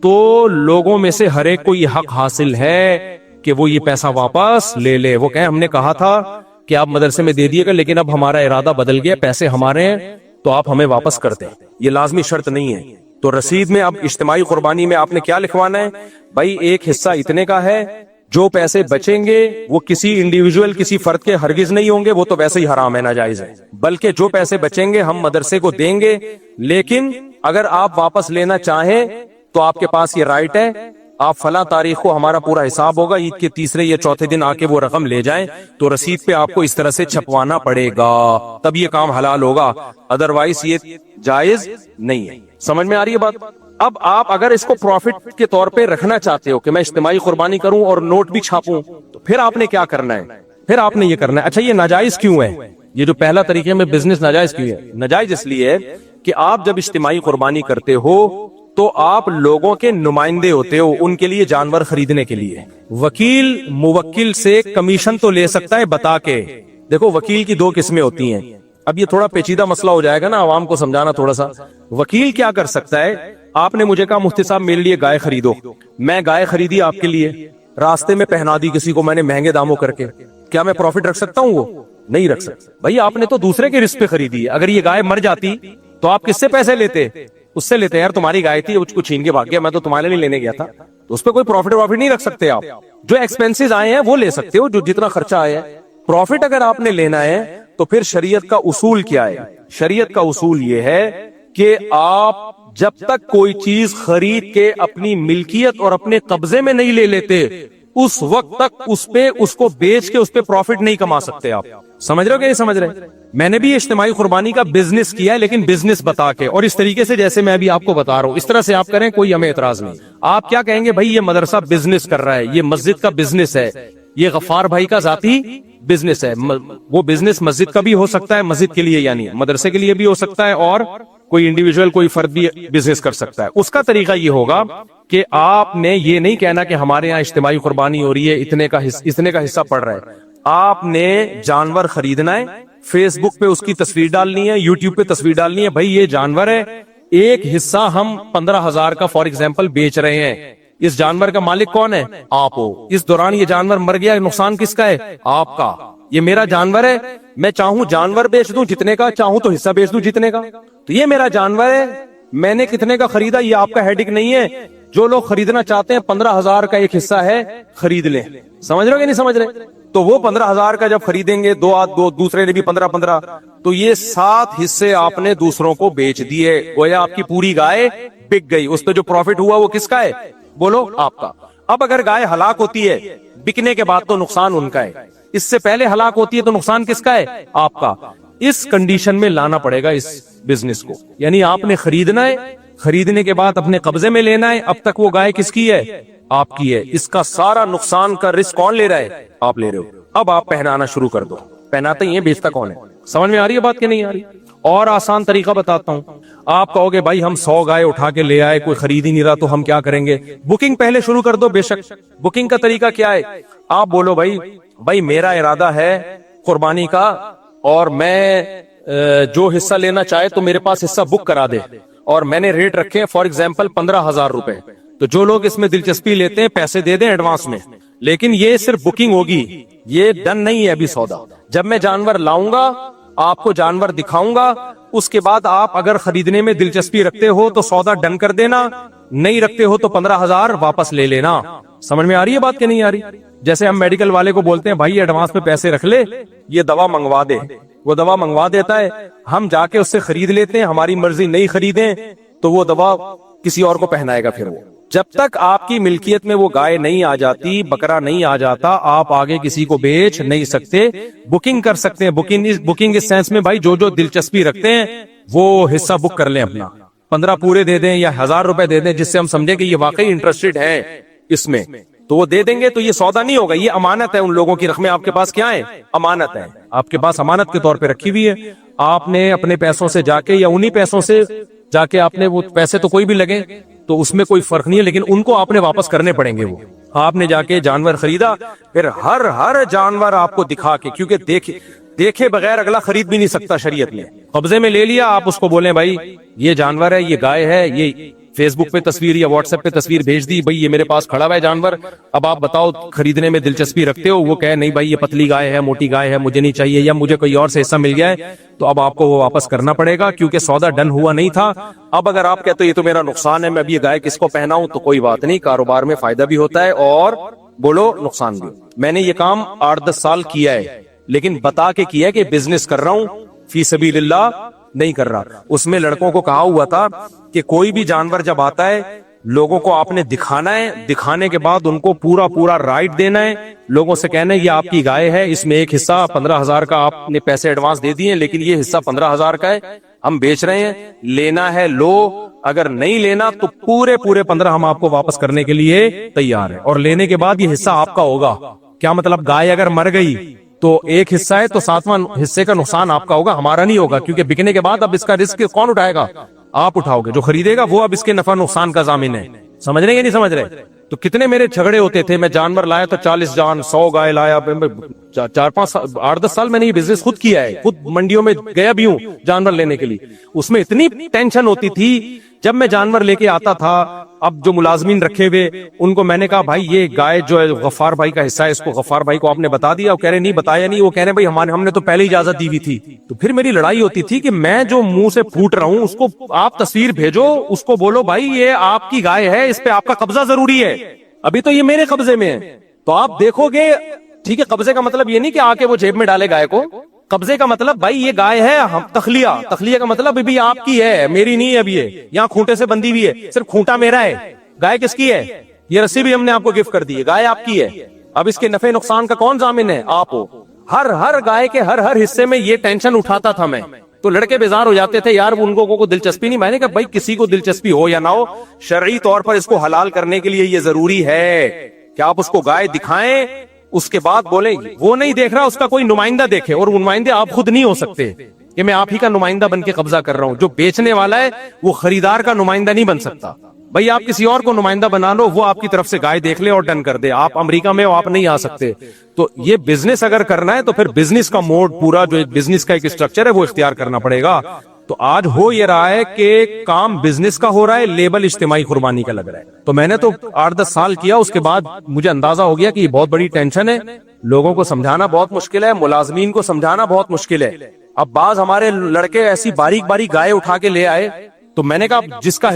Speaker 2: تو لوگوں میں سے ہر ایک کو یہ حق حاصل ہے کہ وہ یہ پیسہ واپس لے لے. وہ کہیں ہم نے کہا تھا کہ آپ مدرسے میں دے دیے گا، لیکن اب ہمارا ارادہ بدل گیا، پیسے ہمارے ہیں تو آپ ہمیں واپس کر دیں. یہ لازمی شرط نہیں ہے. تو رسید میں اب اجتماعی قربانی میں آپ نے کیا لکھوانا ہے؟ بھائی ایک حصہ اتنے کا ہے، جو پیسے بچیں گے وہ کسی انڈیویجول، کسی فرد کے ہرگز نہیں ہوں گے، وہ تو ویسے ہی حرام ہے، ناجائز ہے. بلکہ جو پیسے بچیں گے ہم مدرسے کو دیں گے، لیکن اگر آپ واپس لینا چاہیں تو آپ کے پاس یہ رائٹ ہے. آپ فلاں تاریخ کو ہمارا پورا حساب ہوگا، عید کے تیسرے یا چوتھے دن آ کے وہ رقم لے جائیں، تو رسید پہ آپ کو اس طرح سے چھپوانا پڑے گا، تب یہ کام حلال ہوگا، ادروائز یہ جائز نہیں ہے. سمجھ میں آ رہی ہے بات؟ اب آپ اگر اس کو پروفٹ کے طور پہ رکھنا چاہتے ہو کہ میں اجتماعی قربانی کروں اور نوٹ بھی چھاپوں، تو پھر آپ نے کیا کرنا ہے؟ پھر آپ نے یہ کرنا ہے. اچھا یہ ناجائز کیوں ہے؟ یہ جو پہلا طریقے میں بزنس ناجائز کیوں ہے؟ ناجائز اس لیے ہے کہ آپ جب اجتماعی قربانی کرتے ہو تو آپ لوگوں کے نمائندے ہوتے ہو، ان کے لیے جانور خریدنے کے لیے. وکیل موکل سے کمیشن تو لے سکتا ہے بتا کے. دیکھو وکیل کی دو قسمیں ہوتی ہیں. اب یہ تھوڑا پیچیدہ مسئلہ ہو جائے گا نا، عوام کو سمجھانا تھوڑا سا. وکیل کیا کر سکتا ہے؟ آپ نے مجھے کہا مفتی صاحب میرے لیے گائے خریدو، میں گائے خریدی آپ کے لیے، راستے میں پہنا دی کسی کو میں نے مہنگے داموں کر کے، کیا میں پروفٹ رکھ سکتا ہوں؟ وہ نہیں رکھ سکتا. بھائی آپ نے تو دوسرے کے رزق پہ خریدی ہے. اگر یہ گائے مر جاتی تو آپ کس سے پیسے لیتے؟ اس سے لیتے. یار تمہاری گائے تھی، اس کو چھین کے بھاگ گیا، میں تو تمہارے لیے لینے گیا تھا. تو اس پہ کوئی پروفٹ نہیں رکھ سکتے آپ. جو ایکسپینسز آئے ہیں وہ لے سکتے ہو، جو جتنا خرچہ آیا ہے. پروفٹ اگر آپ نے لینا ہے تو پھر شریعت کا اصول کیا ہے؟ شریعت کا اصول یہ ہے کہ آپ جب تک کوئی چیز خرید کے اپنی ملکیت اور اپنے قبضے میں نہیں لے لیتے، اس وقت تک اس کو بیچ کے اس پہ پروفٹ نہیں کما سکتے. آپ سمجھ رہے ہو کہ نہیں سمجھ رہے؟ میں نے بھی اجتماعی قربانی کا بزنس کیا ہے، لیکن بزنس بتا کے، اور اس طریقے سے جیسے میں ابھی آپ کو بتا رہا ہوں اس طرح سے آپ کریں، کوئی ہمیں اعتراض نہیں. آپ کیا کہیں گے؟ بھائی یہ مدرسہ بزنس کر رہا ہے، یہ مسجد کا بزنس ہے، یہ غفار بھائی کا ذاتی بزنس ہے. وہ بزنس مسجد کا بھی ہو سکتا ہے، مسجد کے لیے یعنی مدرسے کے لیے بھی ہو سکتا ہے، اور کوئی انڈیویجول کوئی فرد بھی بزنس کر سکتا ہے. اس کا طریقہ یہ ہوگا کہ آپ نے یہ نہیں کہنا کہ ہمارے یہاں اجتماعی قربانی ہو رہی ہے، اتنے کا حصہ پڑ رہا ہے. آپ نے جانور خریدنا ہے، فیس بک پہ اس کی تصویر ڈالنی ہے، یوٹیوب پہ تصویر ڈالنی ہے، بھائی یہ جانور ہے، ایک حصہ ہم 15,000 کا فار ایگزامپل بیچ رہے ہیں. اس جانور کا مالک کون ہے؟ آپ ہو. اس دوران یہ جانور مر گیا، نقصان کس کا ہے؟ آپ کا. یہ میرا جانور ہے، میں چاہوں جانور بیچ دوں جتنے کا، چاہوں تو حصہ بیچ دوں جتنے کا. تو یہ میرا جانور ہے، میں نے کتنے کا خریدا یہ آپ کا ہیڈک نہیں ہے. جو لوگ خریدنا چاہتے ہیں 15,000 کا ایک حصہ ہے، خرید لیں. سمجھ رہے ہو کہ نہیں سمجھ رہے؟ تو وہ 15,000 کا جب خریدیں گے، دو دوسرے نے بھی 15 تو یہ 7 حصے آپ نے دوسروں کو بیچ دیے. گویا آپ کی پوری گائے بک گئی. اس پہ جو پروفٹ ہوا وہ کس کا ہے؟ بولو آپ کا. اب اگر گائے ہلاک ہوتی ہے بکنے کے بعد تو نقصان ان کا ہے، اس سے پہلے ہلاک ہوتی ہے تو نقصان کس کا ہے؟ آپ کا. اس کنڈیشن میں لانا پڑے گا اس بزنس کو. یعنی آپ نے خریدنا ہے، خریدنے کے بعد اپنے قبضے میں لینا ہے. اب تک وہ گائے کس کی ہے؟ آپ کی ہے. اس کا سارا نقصان کا رسک کون لے رہا ہے؟ آپ لے رہے ہو. اب آپ پہنانا شروع کر دو. پہناتے ہی ہیں، بیچتا کون ہے؟ سمجھ میں آ رہی ہے بات کہ نہیں آ رہی؟ اور آسان طریقہ بتاتا ہوں. آپ کہو گے بھائی ہم 100 گائے اٹھا کے لے آئے، کوئی خرید ہی نہیں رہا، تو ہم کیا کریں گے؟ بکنگ پہلے شروع کر دو. بے شک بکنگ کا طریقہ کیا ہے؟ آپ بولو بھائی میرا ارادہ ہے قربانی کا، اور میں جو حصہ لینا چاہے تو میرے پاس حصہ بک کرا دے، اور میں نے ریٹ رکھے فار ایگزامپل 15,000 روپے. تو جو لوگ اس میں دلچسپی لیتے ہیں پیسے دے دیں ایڈوانس میں. لیکن یہ صرف بکنگ ہوگی، یہ ڈن نہیں ہے ابھی سودا. جب میں جانور لاؤں گا، آپ کو جانور دکھاؤں گا، اس کے بعد آپ اگر خریدنے میں دلچسپی رکھتے ہو تو سودا ڈن کر دینا، نہیں رکھتے ہو تو 15,000 واپس لے لینا. سمجھ میں آ رہی ہے بات کہ نہیں آ رہی؟ جیسے ہم میڈیکل والے کو بولتے ہیں بھائی ایڈوانس میں پیسے رکھ لے، یہ دوا منگوا دے. وہ دوا منگوا دیتا ہے، ہم جا کے اس سے خرید لیتے ہیں. ہماری مرضی نہیں خریدیں تو وہ دوا کسی اور کو پہنائے گا. پھر وہ جب تک آپ کی ملکیت میں وہ گائے نہیں آ جاتی، بکرا نہیں آ جاتا، آپ آگے کسی کو بیچ نہیں سکتے. بکنگ کر سکتے ہیں. بکنگ اس سینس میں بھائی جو دلچسپی رکھتے ہیں وہ حصہ بک کر لیں اپنا. 15 پورے دے دیں یا 1,000 روپے دے دیں، جس سے ہم سمجھے کہ یہ واقعی انٹرسٹڈ ہے اس میں، تو وہ دے دیں گے. تو یہ سودا نہیں ہوگا، یہ امانت ہے. ان لوگوں کی رقمیں آپ کے پاس کیا ہے؟ امانت ہے. آپ کے پاس امانت کے طور پہ رکھی ہوئی ہے. آپ نے اپنے پیسوں سے جا کے یا انہی پیسوں سے جا کے آپ نے، وہ پیسے تو کوئی بھی لگے تو اس میں کوئی فرق نہیں ہے، لیکن ان کو آپ نے واپس کرنے پڑیں گے. وہ آپ نے جا کے جانور خریدا، پھر ہر جانور آپ کو دکھا کے، کیونکہ دیکھے بغیر اگلا خرید بھی نہیں سکتا شریعت میں. قبضے میں لے لیا، آپ اس کو بولیں بھائی یہ جانور ہے، یہ گائے ہے، یہ فیس بک پہ تصویر یا واٹس ایپ پہ تصویر بھیج دی، بھائی یہ میرے پاس کھڑا ہوا ہے جانور، اب آپ بتاؤ خریدنے میں دلچسپی رکھتے ہو؟ وہ کہے نہیں بھائی یہ پتلی گائے ہے، موٹی گائے ہے، مجھے نہیں چاہیے، یا مجھے کوئی اور سے حصہ مل گیا ہے، تو اب آپ کو وہ واپس کرنا پڑے گا کیونکہ سودا ڈن ہوا نہیں تھا. اب اگر آپ کہتے ہو یہ تو میرا نقصان ہے، میں اب یہ گائے کس کو پہناؤں، تو کوئی بات نہیں، کاروبار میں فائدہ بھی ہوتا ہے اور بولو نقصان بھی. میں نے یہ کام 8-10 سال کیا ہے، لیکن بتا کے کیا ہے کہ بزنس کر رہا ہوں، فی سبیل اللہ نہیں کر رہا. اس میں لڑکوں کو کہا ہوا تھا کہ کوئی بھی جانور جب آتا ہے لوگوں کو آپ نے دکھانا ہے، دکھانے کے بعد ان کو پورا رائٹ دینا ہے. لوگوں سے کہنا ہے یہ آپ کی گائے ہے، اس میں ایک حصہ 15,000 کا آپ نے پیسے ایڈوانس دے دیے، لیکن یہ حصہ 15,000 کا ہے، ہم بیچ رہے ہیں، لینا ہے لو، اگر نہیں لینا تو پورے 15 ہم آپ کو واپس کرنے کے لیے تیار ہیں. اور لینے کے بعد یہ حصہ آپ کا ہوگا. کیا مطلب؟ گائے اگر مر گئی تو ایک حصہ ہے تو 7واں حصے کا نقصان آپ کا ہوگا، ہمارا نہیں ہوگا، کیونکہ بکنے کے بعد اب اس کا رسک کون اٹھائے گا؟ آپ اٹھاؤ گے. جو خریدے گا وہ اب اس کے نفع نقصان کا ضامن ہے. سمجھ رہے ہیں نہیں سمجھ رہے؟ تو کتنے میرے جھگڑے ہوتے تھے، میں جانور لایا تو 40 جان 100 گائے لایا. 4-5-8-10 سال میں نے یہ بزنس خود کیا ہے، خود منڈیوں میں گیا بھی ہوں جانور لینے کے لیے. اس میں اتنی ٹینشن ہوتی تھی جب میں جانور لے کے آتا تھا. اب جو ملازمین رکھے ہوئے ان کو میں نے کہا بھائی یہ گائے جو ہے غفار بھائی کا حصہ ہے، اس کو غفار بھائی کو آپ نے بتا دیا؟ وہ کہہ رہے نہیں بتایا نہیں. وہ کہہ رہے بھائی ہم نے تو پہلے اجازت دی ہوئی تھی. تو پھر میری لڑائی ہوتی تھی کہ میں جو منہ سے پھوٹ رہا ہوں اس کو آپ تصویر بھیجو، اس کو بولو بھائی یہ آپ کی گائے ہے، اس پہ آپ کا قبضہ ضروری ہے، ابھی تو یہ میرے قبضے میں ہے. تو آپ دیکھو گے ٹھیک ہے. قبضے کا مطلب یہ نہیں کہ آ کے وہ جیب میں ڈالے گائے کو. قبضے کا مطلب بھائی یہ گائے ہے، ہم تخلیہ کا مطلب بھی آپ کی ہے، میری نہیں ہے. ابھی یہ یہاں کھونٹے سے بندھی ہوئی ہے، صرف کھونٹا میرا ہے. گائے کس کی ہے؟ یہ رسی بھی ہم نے آپ کو گفٹ کر دی ہے، گائے آپ کی ہے. اب اس کے نفع نقصان کا کون ضامن ہے؟ آپ ہو. ہر گائے کے ہر حصے میں یہ ٹینشن اٹھاتا تھا میں. تو لڑکے بیزار ہو جاتے تھے یار ان کو دلچسپی نہیں. میں نے کہا بھائی کسی کو دلچسپی ہو یا نہ ہو، شرعی طور پر اس کو حلال کرنے کے لیے یہ ضروری ہے کہ آپ اس کو گائے دکھائیں، اس کے بعد بولیں. وہ نہیں دیکھ رہا، اس کا کوئی نمائندہ دیکھے، اور نمائندے آپ خود نہیں ہو سکتے کہ میں آپ ہی کا نمائندہ بن کے قبضہ کر رہا ہوں. جو بیچنے والا ہے وہ خریدار کا نمائندہ نہیں بن سکتا. بھائی آپ کسی اور کو نمائندہ بنا لو، وہ آپ کی طرف سے گائے دیکھ لے اور ڈن کر دے. آپ امریکہ میں ہو، آپ نہیں آ سکتے. تو یہ بزنس اگر کرنا ہے تو پھر بزنس کا موڈ، پورا جو بزنس کا ایک اسٹرکچر ہے وہ اختیار کرنا پڑے گا. تو آج ہو یہ رہا ہے کہ کام بزنس کا ہو رہا ہے، لیبل اجتماعی قربانی کا لگ رہا ہے. تو میں نے تو 8-10 سال کیا، اس کے بعد مجھے اندازہ ہو گیا کہ یہ بہت بڑی ٹینشن ہے، لوگوں کو سمجھانا بہت مشکل ہے، ملازمین کو سمجھانا بہت مشکل ہے. اب بعض ہمارے لڑکے ایسی باریک گائے اٹھا کے لے آئے، تو میں نے کہا جس کا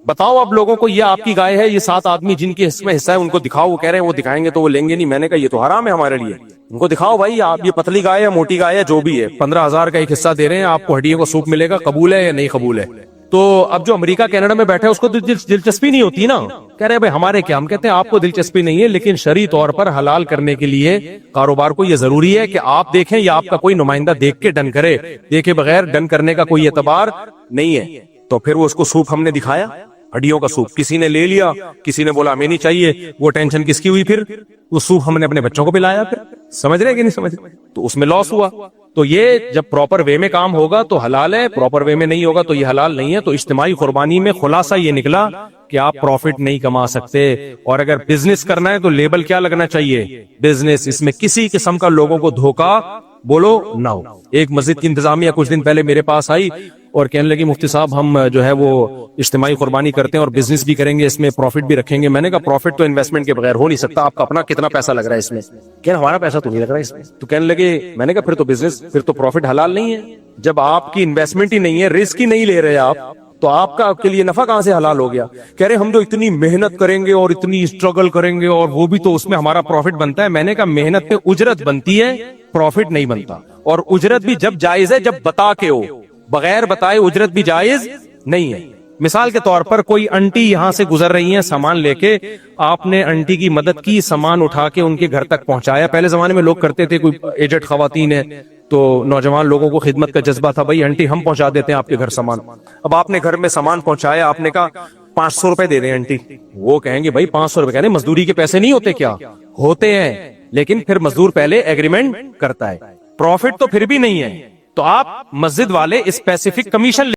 Speaker 2: بتاؤ اب لوگوں کو یہ آپ کی گائے ہے، یہ 7 آدمی جن کے اس میں حصہ ہے ان کو دکھاؤ. وہ کہہ رہے ہیں وہ دکھائیں گے تو وہ لیں گے نہیں. میں نے کہا یہ تو حرام ہے ہمارے لیے. ان کو دکھاؤ بھائی آپ یہ پتلی گائے ہے، موٹی گائے ہے، جو بھی ہے، 15,000 کا ایک حصہ دے رہے ہیں آپ کو، ہڈیوں کو سوپ ملے گا، قبول ہے یا نہیں قبول ہے؟ تو اب جو امریکہ کینیڈا میں بیٹھے اس کو تو دلچسپی نہیں ہوتی نا. کہہ رہے بھائی ہمارے کیا، ہم کہتے ہیں آپ کو دلچسپی نہیں ہے، لیکن شرعی طور پر حلال کرنے کے لیے کاروبار کو یہ ضروری ہے کہ آپ دیکھیں یا آپ کا کوئی نمائندہ دیکھ کے ڈن کرے. دیکھے بغیر ڈن کرنے کا کوئی اعتبار نہیں ہے. تو پھر وہ اس کو سوپ ہم نے دکھایا, ہڈیوں کا سوپ, کسی نے لے لیا, کسی نے بولا ہمیں نہیں چاہیے, وہ ٹینشن کس کی ہوئی, پھر وہ سوپ ہم نے اپنے بچوں کو پلایا, پھر سمجھ رہے کہ نہیں سمجھ رہے, تو اس میں لاس ہوا. تو یہ جب پراپر وے میں کام ہوگا تو حلال ہے, پراپر وے میں نہیں ہوگا تو یہ حلال نہیں ہے. تو اجتماعی قربانی میں خلاصہ یہ نکلا کہ آپ پروفٹ نہیں کما سکتے, اور اگر بزنس کرنا ہے تو لیبل کیا لگنا چاہیے, بزنس. اس میں کسی قسم کا لوگوں کو دھوکا بولو نہ ہو. ایک مسجد کی انتظامیہ کچھ دن پہلے میرے پاس آئی اور کہنے لگی مفتی صاحب ہم جو ہے وہ اجتماعی قربانی کرتے ہیں اور بزنس بھی کریں گے, اس میں پروفٹ بھی رکھیں گے. میں نے کہا پروفٹ تو انویسٹمنٹ کے بغیر ہو نہیں سکتا, آپ کا اپنا کتنا پیسہ لگ رہا ہے اس میں؟ کہ ہمارا پیسہ تو نہیں لگ رہا ہے اس میں. تو کہنے لگے, میں نے کہا پھر تو بزنس, پھر تو پروفٹ حلال نہیں ہے. جب آپ کی انویسٹمنٹ ہی نہیں ہے, رسک ہی نہیں لے رہے آپ, تو آپ کا کے لیے نفع کہاں سے حلال ہو گیا؟ کہہ رہے ہم جو اتنی محنت کریں گے اور اتنی اسٹرگل کریں گے اور وہ بھی تو اس میں ہمارا پروفٹ بنتا ہے. میں نے کہا محنت پہ اجرت بنتی ہے, پروفٹ نہیں بنتا. اور اجرت بھی جب جائز ہے جب بتا کے ہو, بغیر بتائے اجرت بھی جائز نہیں ہے. مثال کے طور پر کوئی انٹی یہاں سے گزر رہی ہیں سامان لے کے, آپ نے انٹی کی مدد کی, سامان اٹھا کے ان کے گھر تک پہنچایا. پہلے زمانے میں لوگ کرتے تھے, کوئی ایجڈ خواتین ہے تو نوجوان لوگوں کو خدمت کا جذبہ تھا, بھائی انٹی ہم پہنچا دیتے ہیں آپ کے گھر سامان. اب آپ نے گھر میں سامان پہنچایا, آپ نے کہا 500 روپے دے دیں انٹی. وہ کہیں گے بھائی 500 روپے, کہہ رہے مزدوری کے پیسے نہیں ہوتے کیا؟ ہوتے ہیں, لیکن پھر مزدور پہلے ایگریمنٹ کرتا ہے, پروفٹ تو پھر بھی نہیں ہے. تو آپ مسجد والے اسپیسیفک کمیشن